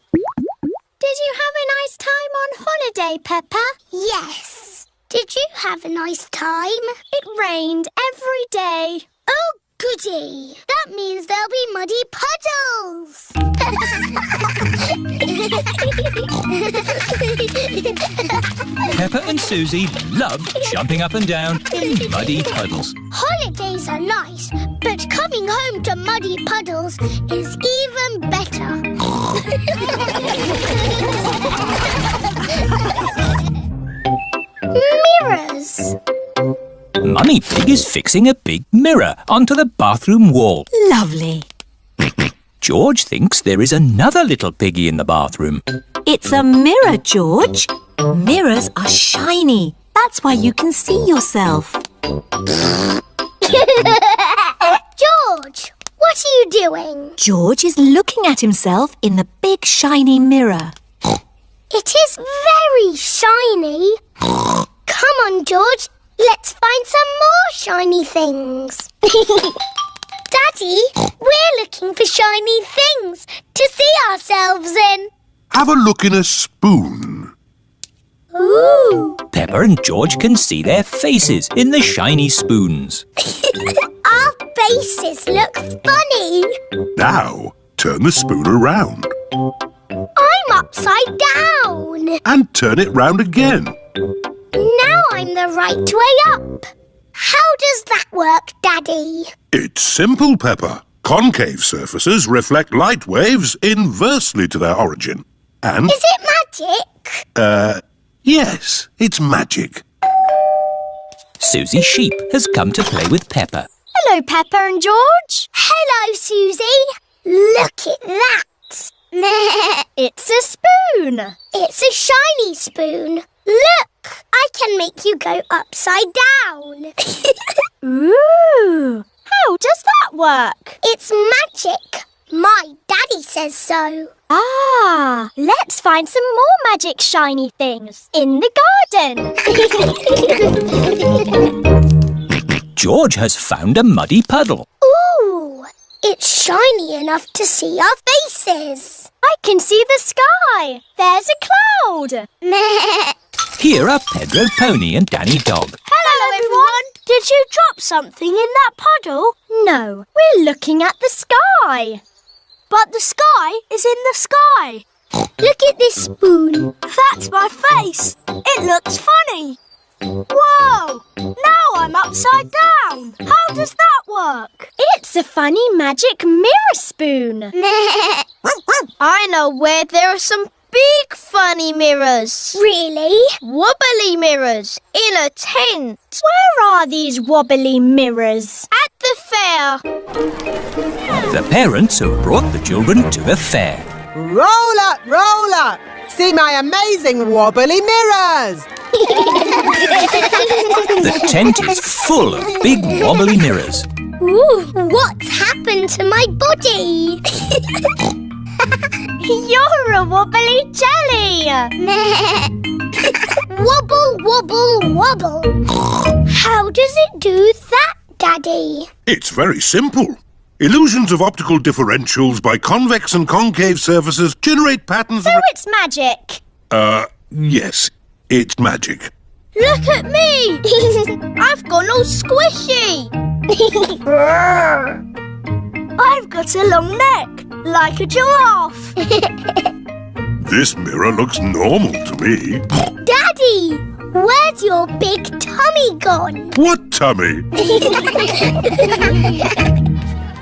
Did you have a nice time on holiday, Peppa? Yes. Did you have a nice time? It rained every day. Oh, goody. That means there'll be muddy puddles. Peppa and Susie love jumping up and down in muddy puddles. Holidays are nice, but coming home to muddy puddles is even better. Mirrors. Mummy Pig is fixing a big mirror onto the bathroom wall. Lovely. George thinks there is another little piggy in the bathroom. It's a mirror, George. Mirrors are shiny. That's why you can see yourself. George, what are you doing? George is looking at himself in the big shiny mirror. It is very shiny. Come on, George. Let's find some more shiny things. Daddy, we're looking for shiny things to see ourselves in. Have a look in a spoon. Ooh. Peppa and George can see their faces in the shiny spoons. Our faces look funny. Now, turn the spoon around. I'm upside down. And turn it round again. Now I'm the right way up. How does that work, Daddy? It's simple, Peppa. Concave surfaces reflect light waves inversely to their origin. And... Is it magic? Yes, it's magic. Susie Sheep has come to play with Peppa. Hello, Peppa and George. Hello, Susie. Look at that. It's a spoon. It's a shiny spoon. Look, I can make you go upside down. Ooh, how does that work? It's magic. My daddy says so. Ah, let's find some more magic shiny things in the garden. George has found a muddy puddle. Ooh, it's shiny enough to see our faces. I can see the sky. There's a cloud. Here are Pedro Pony and Danny Dog. Hello, everyone. Did you drop something in that puddle? No, we're looking at the sky. But the sky is in the sky. Look at this spoon. That's my face. It looks funny. Whoa! Now I'm upside down. How does that work? It's a funny magic mirror spoon. I know where there are some big funny mirrors. Really? Wobbly mirrors in a tent. Where are these wobbly mirrors? At the fair. The parents have brought the children to the fair. Roll up, roll up. See my amazing wobbly mirrors. The tent is full of big wobbly mirrors. Ooh, what's happened to my body? You're a wobbly jelly. Wobble, wobble, wobble. How does it do that, Daddy? It's very simple. Illusions of optical differentials by convex and concave surfaces generate patterns... So it's magic. Yes, it's magic. Look at me. I've gone all squishy. I've got a long neck, like a giraffe. This mirror looks normal to me. Daddy, where's your big tummy gone? What tummy?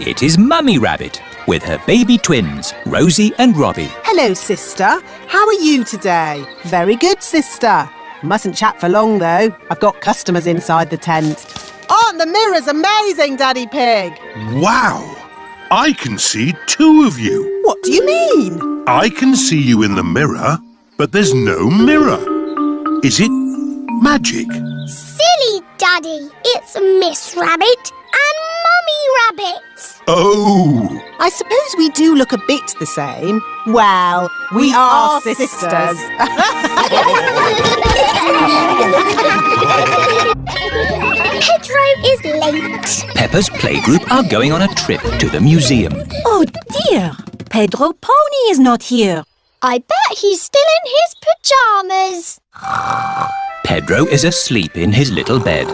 It is Mummy Rabbit with her baby twins, Rosie and Robbie. Hello, sister. How are you today? Very good, sister. Mustn't chat for long, though. I've got customers inside the tent. Aren't the mirrors amazing, Daddy Pig? Wow! I can see two of you. What do you mean? I can see you in the mirror, but there's no mirror. Is it magic? Silly, Daddy. It's Miss Rabbit and Mummy Rabbit. Oh! I suppose we do look a bit the same. Well, we are sisters. Pedro is late. Peppa's playgroup are going on a trip to the museum. Oh dear, Pedro Pony is not here. I bet he's still in his pyjamas. Pedro is asleep in his little bed.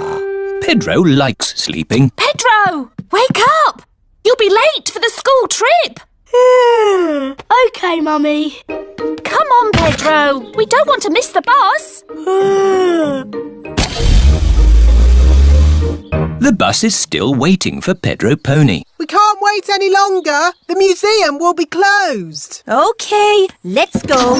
Pedro likes sleeping. Pedro, wake up! You'll be late for the school trip. OK, Mummy. Come on, Pedro. We don't want to miss the bus. The bus is still waiting for Pedro Pony. We can't wait any longer. The museum will be closed. OK, let's go.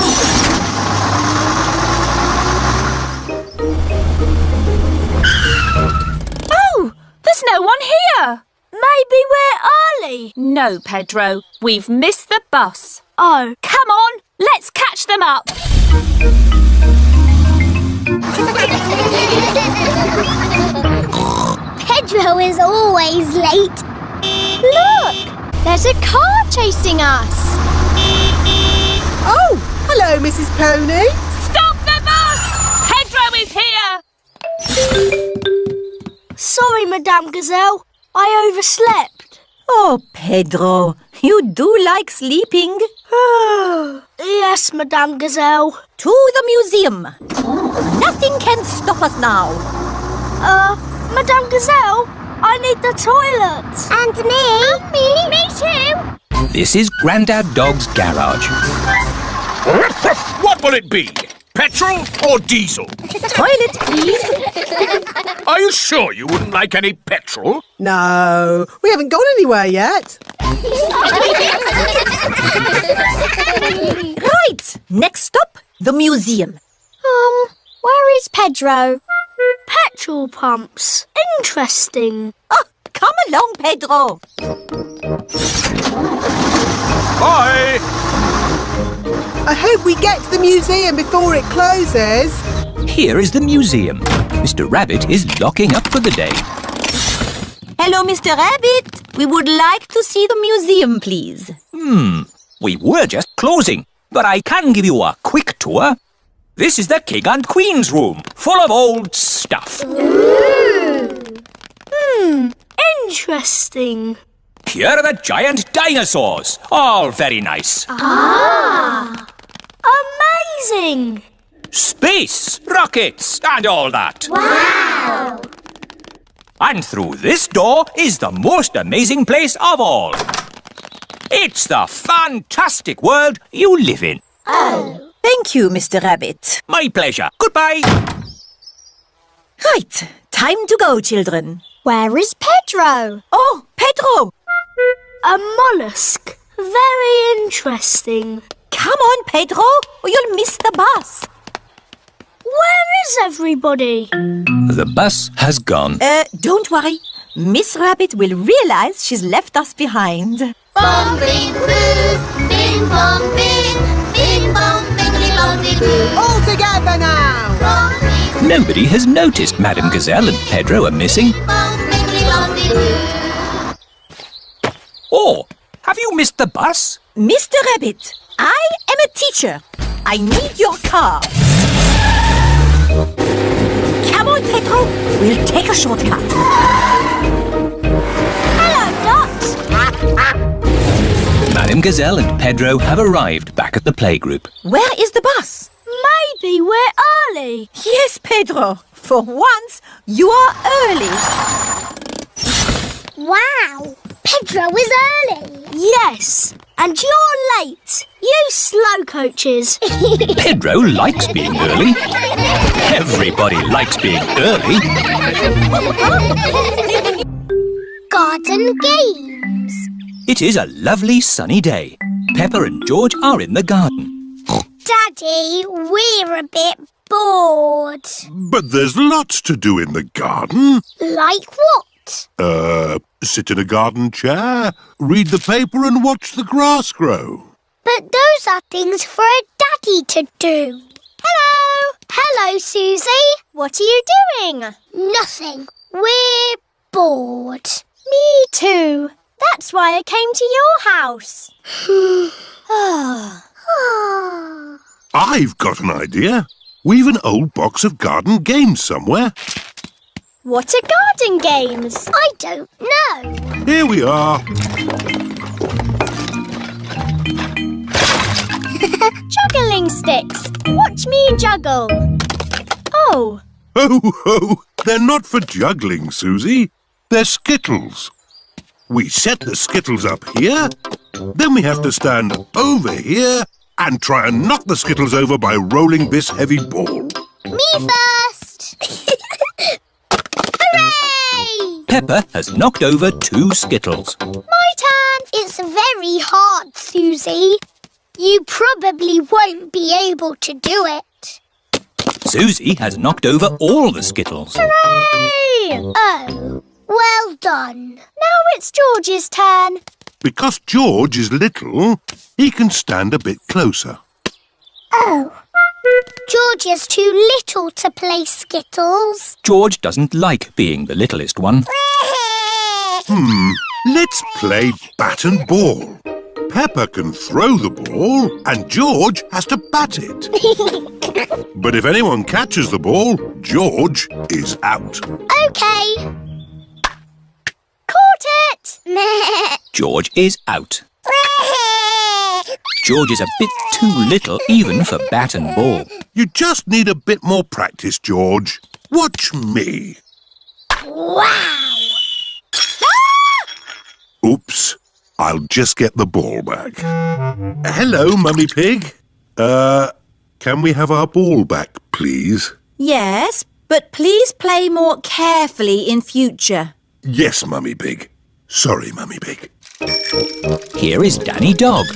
Oh, there's no one here. Maybe we're early. No, Pedro. We've missed the bus. Oh. Come on, let's catch them up. Pedro is always late. Look, there's a car chasing us. Oh, hello, Mrs. Pony. Stop the bus! Pedro is here. Sorry, Madame Gazelle. I overslept. Oh, Pedro, you do like sleeping. Yes, Madame Gazelle. To the museum. Nothing can stop us now. Madame Gazelle, I need the toilet. And me. Me too. This is Grandad Dog's garage. What will it be? Petrol or diesel? Toilet, please. Are you sure you wouldn't like any petrol? No, we haven't gone anywhere yet. Right, next stop, the museum. Where is Pedro? Petrol pumps. Interesting. Oh, come along, Pedro. Bye! I hope we get to the museum before it closes. Here is the museum. Mr. Rabbit is locking up for the day. Hello, Mr. Rabbit. We would like to see the museum, please. We were just closing, but I can give you a quick tour. This is the King and Queen's room, full of old stuff. Interesting. Here are the giant dinosaurs, all very nice. Amazing. Space, rockets, and all that. Wow. And through this door is the most amazing place of all. It's the fantastic world you live in. Oh. Thank you, Mr. Rabbit. My pleasure. Goodbye. Right, time to go, children. Where is Pedro? Oh, Pedro! A mollusk. Very interesting. Come Come on, Pedro, or you'll miss the bus. Where is everybody? The bus has gone. Don't worry. Miss Rabbit will realise she's left us behind. Bong, bing, boo. Bing, bong, bing. Bing, bong, bingly, bongly, boo. All together now. Bong, bing, Nobody has noticed Madame Gazelle and Pedro are missing. bong, bingly, bongly, boo. Oh, have you missed the bus? Mr. Rabbit, I am a teacher. I need your car. Come on, Pedro. We'll take a shortcut. Hello, Dot. Madame Gazelle and Pedro have arrived back at the playgroup. Where is the bus? Maybe we're early. Yes, Pedro. For once, you are early. Wow, Pedro is early. Yes, and you're late. You slow coaches. Pedro likes being early. Everybody likes being early. Garden games. It is a lovely sunny day. Peppa and George are in the garden. Daddy, we're a bit bored. But there's lots to do in the garden. Like what? Sit in a garden chair, read the paper and watch the grass grow. But those are things for a daddy to do. Hello. Hello, Susie. What are you doing? Nothing. We're bored. Me too. That's why I came to your house. I've got an idea. We've an old box of garden games somewhere. What are garden games? I don't know. Here we are. Juggling sticks. Watch me juggle. Oh, Ho, ho! They're not for juggling, Susie. They're skittles. We set the skittles up here, then we have to stand over here and try and knock the skittles over by rolling this heavy ball. Me first. Hooray! Peppa has knocked over 2 skittles. My turn. It's very hard, Susie. You probably won't be able to do it. Susie has knocked over all the skittles. hooray! Oh, well done. Now it's George's turn. Because George is little, he can stand a bit closer. Oh. George is too little to play Skittles. George doesn't like being the littlest one. Let's play bat and ball. Peppa can throw the ball and George has to bat it. But if anyone catches the ball, George is out. OK. Caught it! George is out. George is a bit too little even for bat and ball. You just need a bit more practice, George. Watch me. Wow! Oops. I'll just get the ball back. Hello, Mummy Pig. Can we have our ball back, please? Yes, but please play more carefully in future. Yes, Mummy Pig. Sorry, Mummy Pig. Here is Danny Dog.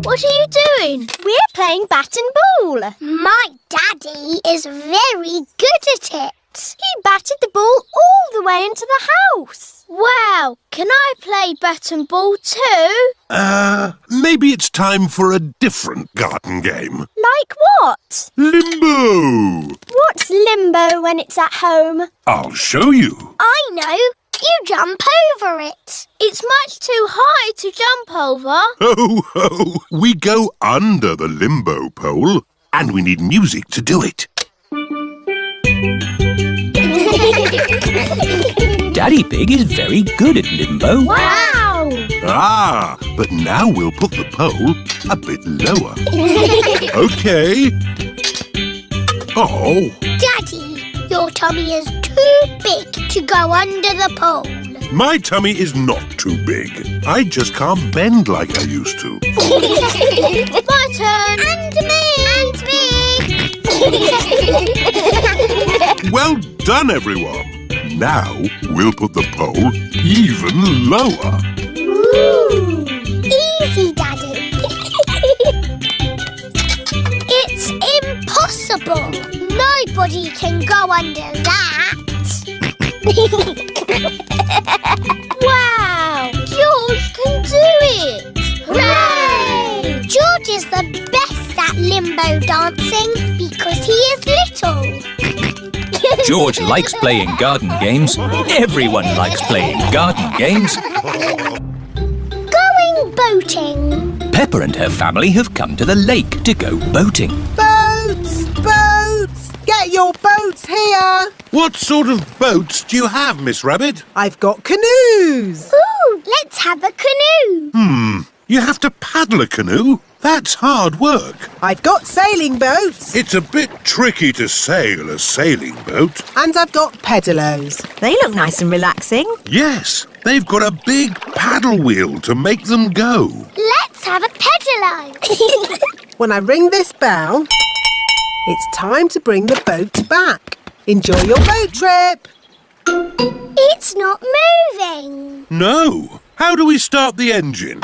What are you doing? We're playing bat and ball. My daddy is very good at it. He batted the ball all the way into the house. Wow, can I play bat and ball too? Maybe it's time for a different garden game. Like what? Limbo! What's limbo when it's at home? I'll show you. I know. You jump over it. It's much too high to jump over. Ho, ho! We go under the limbo pole and we need music to do it. Daddy Pig is very good at limbo. Wow! Ah, but now we'll put the pole a bit lower. OK. Oh, Daddy, your tummy is too big to go under the pole. my tummy is not too big. I just can't bend like I used to. My turn. And me! Well done, everyone. Now we'll put the pole even lower. Ooh, easy, Daddy. Daddy can go under that. Wow! George can do it! Hooray! George is the best at limbo dancing because he is little. George likes playing garden games. Everyone likes playing garden games. Going boating. Peppa and her family have come to the lake to go boating. Boats! Boats! Get your boats here! What sort of boats do you have, Miss Rabbit? I've got canoes. Ooh, let's have a canoe. You have to paddle a canoe? That's hard work. I've got sailing boats. It's a bit tricky to sail a sailing boat. And I've got pedalos. They look nice and relaxing. Yes, they've got a big paddle wheel to make them go. Let's have a pedalo. When I ring this bell, it's time to bring the boat back. Enjoy your boat trip. It's not moving. No. How do we start the engine?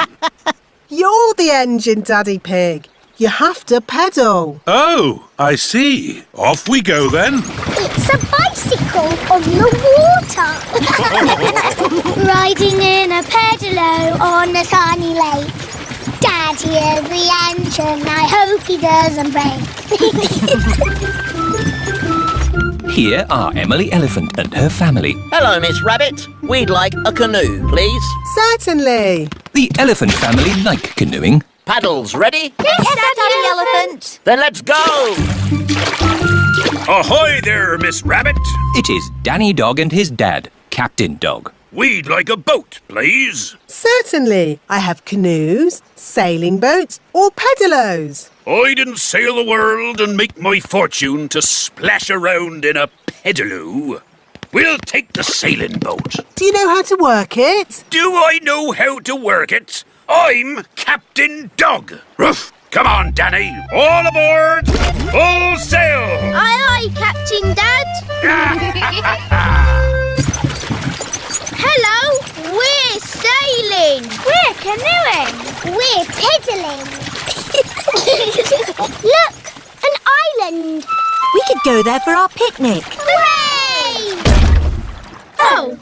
You're the engine, Daddy Pig. You have to pedal. Oh, I see. Off we go then. It's a bicycle on the water. Riding in a pedalo on a sunny lake. Daddy is the engine. I hope he doesn't break. Here are Emily Elephant and her family. Hello, Miss Rabbit. We'd like a canoe, please. Certainly. The elephant family like canoeing. Paddles ready? Yes, Daddy Elephant. Then let's go! Ahoy there, Miss Rabbit. It is Danny Dog and his dad, Captain Dog. We'd like a boat, please. Certainly. I have canoes, sailing boats, or pedalos. I didn't sail the world and make my fortune to splash around in a pedaloo. We'll take the sailing boat. Do you know how to work it? Do I know how to work it? I'm Captain Dog. Ruff! Come on, Danny. All aboard! Full sail! Aye, aye, Captain Dad. Hello, we're sailing. We're canoeing. We're pedaling. Look, an island. We could go there for our picnic. Hooray! Oh.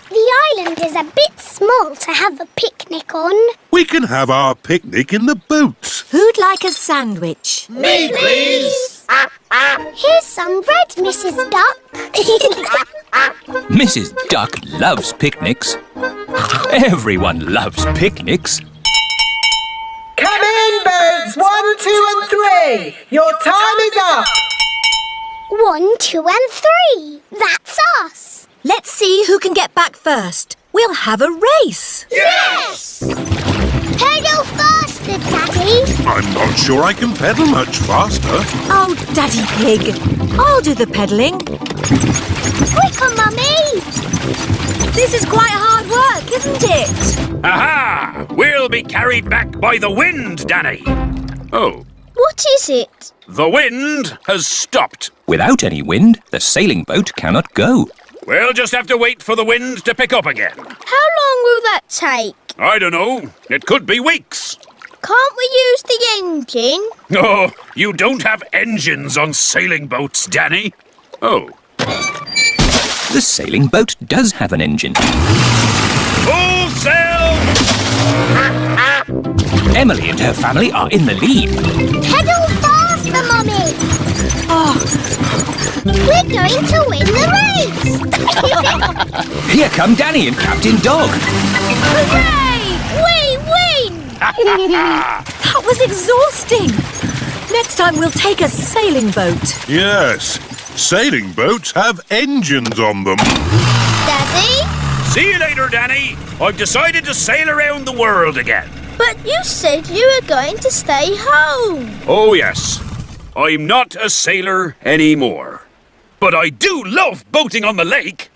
The island is a bit small to have a picnic on. We can have our picnic in the boat. Who'd like a sandwich? Me, please! Here's some bread, Mrs. Duck. Mrs. Duck loves picnics. Everyone loves picnics. Come in, boats. 1, 2 and 3. Your time is up. 1, 2 and 3. That's us. Let's see who can get back first. We'll have a race. Yes! Pedal faster, Daddy. I'm not sure I can pedal much faster. Oh, Daddy Pig. I'll do the pedalling. Quicker, Mummy. This is quite hard work, isn't it? Aha! We'll be carried back by the wind, Danny. Oh, What is it? the wind has stopped. Without any wind, the sailing boat cannot go. We'll just have to wait for the wind to pick up again. How long will that take? I don't know. It could be weeks. Can't we use the engine? Oh, you don't have engines on sailing boats, Danny. Oh. The sailing boat does have an engine. Full sail! Emily and her family are in the lead. Pedal faster, Mummy. We're going to win the race. Here come Danny and Captain Dog. Hooray! We win! That was exhausting. Next time we'll take a sailing boat. Yes, sailing boats have engines on them. Daddy? See you later, Danny. I've decided to sail around the world again. But you said you were going to stay home. Oh, yes. I'm not a sailor anymore. But I do love boating on the lake.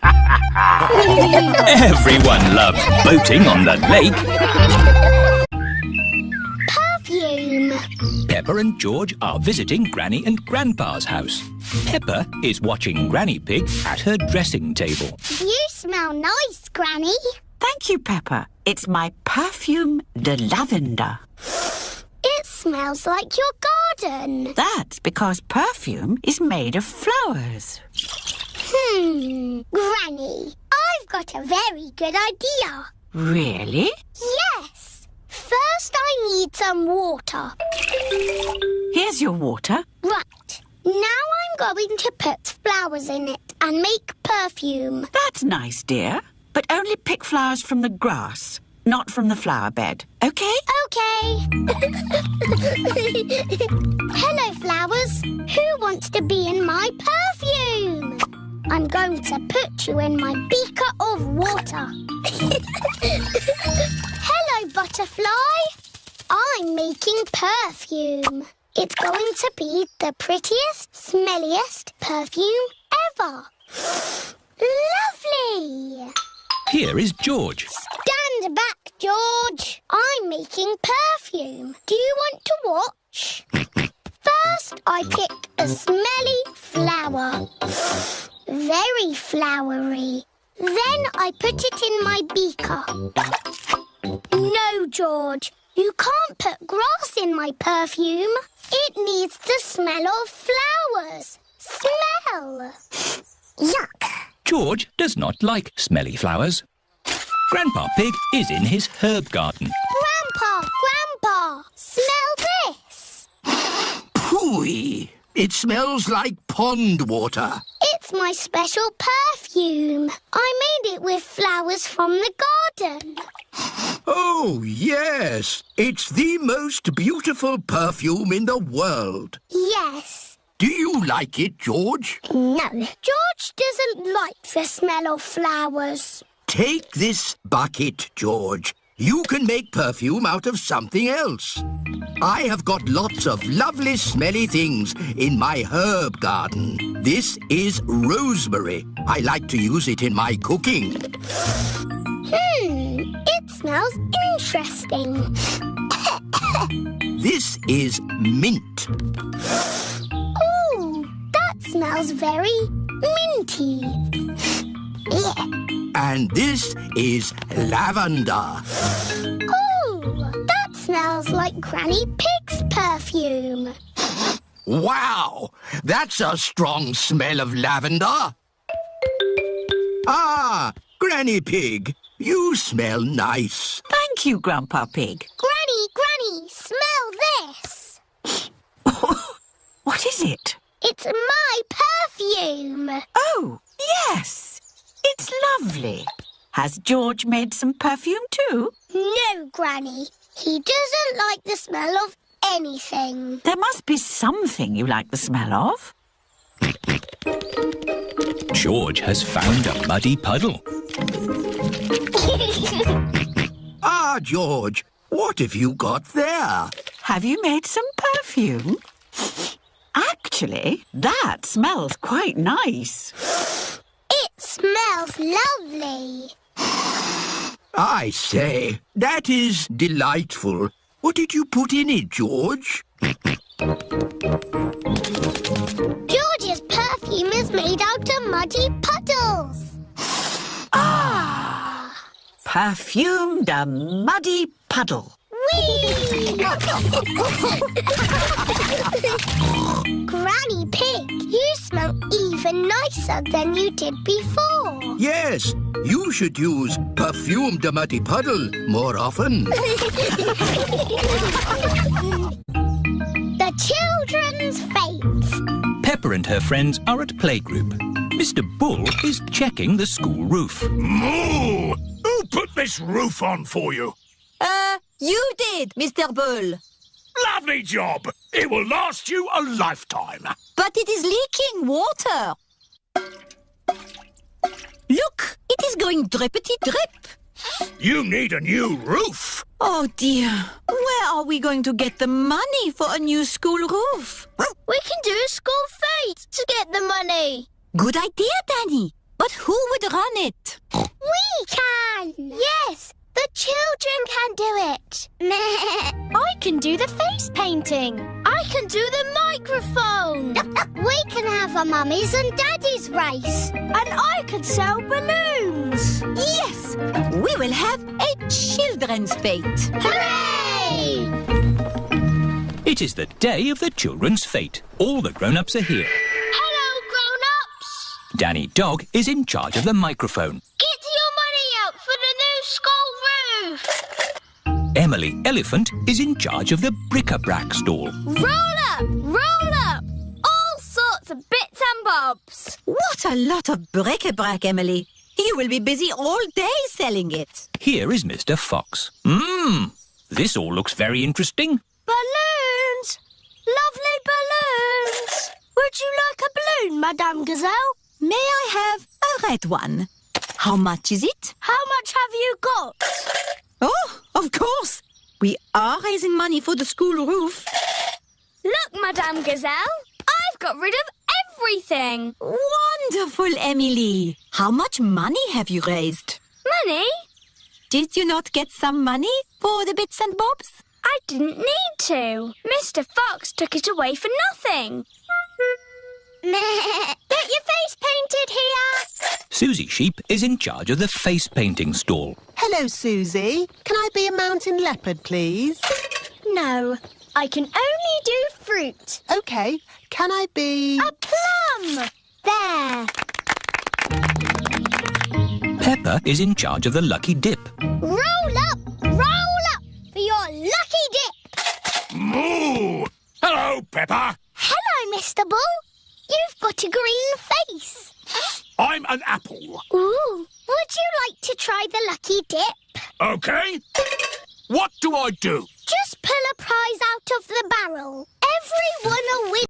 Everyone loves boating on the lake. Perfume. Peppa and George are visiting Granny and Grandpa's house. Peppa is watching Granny Pig at her dressing table. You smell nice, Granny. Thank you, Peppa. It's my perfume de lavender. It smells like your garden. That's because perfume is made of flowers. Granny, I've got a very good idea. Really? Yes. First, I need some water. Here's your water. Right. Now I'm going to put flowers in it and make perfume. That's nice, dear. But only pick flowers from the grass, not from the flower bed. OK? OK. Hello, flowers. Who wants to be in my perfume? I'm going to put you in my beaker of water. Hello, butterfly. I'm making perfume. It's going to be the prettiest, smelliest perfume ever. Lovely. Here is George. Stand back, George. I'm making perfume. Do you want to watch? First, I pick a smelly flower. Very flowery. Then I put it in my beaker. No, George. You can't put grass in my perfume. It needs the smell of flowers. Smell. Yuck. George does not like smelly flowers. Grandpa Pig is in his herb garden. Grandpa, smell this. Pooey! It smells like pond water. It's my special perfume. I made it with flowers from the garden. Oh, yes. It's the most beautiful perfume in the world. Yes. Do you like it, George? No. George doesn't like the smell of flowers. Take this bucket, George. You can make perfume out of something else. I have got lots of lovely smelly things in my herb garden. This is rosemary. I like to use it in my cooking. It smells interesting. This is mint. Ooh, that smells very minty. Yeah. And this is lavender. Ooh, that smells like Granny Pig's perfume. Wow! That's a strong smell of lavender. Ah, Granny Pig, you smell nice. Thank you, Grandpa Pig. Granny, smell this. What is it? It's my perfume. Oh, yes. It's lovely. Has George made some perfume too? No, Granny. He doesn't like the smell of anything. There must be something you like the smell of. George has found a muddy puddle. Ah, George, what have you got there? Have you made some perfume? Actually, that smells quite nice. It smells lovely. I say, that is delightful. What did you put in it, George? George's perfume is made out of muddy puddles. Ah! Perfumed a muddy puddle. Whee! Granny Pig, you smell even nicer than you did before. Yes, you should use perfumed a muddy puddle more often. The children's fates. Peppa and her friends are at playgroup. Mr. Bull is checking the school roof. Moo! Who put this roof on for you? You did, Mr. Bull. Lovely job. It will last you a lifetime. But it is leaking water. Look, it is going drippity drip. You need a new roof. Oh dear, where are we going to get the money for a new school roof? We can do a school fete to get the money. Good idea, Danny. But who would run it? We can. Yes, the children can do it. I can do the face painting. I can do the microphone. We can have a mummies and daddies race. And I can sell balloons. Yes, we will have a children's fete. Hooray! It It is the day of the children's fete. All the grown-ups are here. Hello, grown-ups. Danny Dog is in charge of the microphone. Get your money out for the new school roof. Emily Elephant is in charge of the bric-a-brac stall. Roll up! Roll up! All sorts of bits and bobs. What a lot of bric-a-brac, Emily. You will be busy all day selling it. Here is Mr. Fox. This all looks very interesting. Balloons! Lovely balloons! Would you like a balloon, Madame Gazelle? May I have a red one? How much is it? How much have you got? Oh, of course. We are raising money for the school roof. Look, Madame Gazelle, I've got rid of everything. Wonderful, Emily. How much money have you raised? Money? Did you not get some money for the bits and bobs? I didn't need to. Mr. Fox took it away for nothing. Get your face painted here. Susie Sheep is in charge of the face painting stall. Hello, Susie. Can I be a mountain leopard, please? No, I can only do fruit. OK. Can I be... A plum. There. Peppa is in charge of the lucky dip. Roll up for your lucky dip. Moo! Hello, Peppa. Hello, Mr. Bull. You've got a green face. I'm an apple. Ooh, would you like to try the lucky dip? OK. What do I do? Just pull a prize out of the barrel. Everyone will win.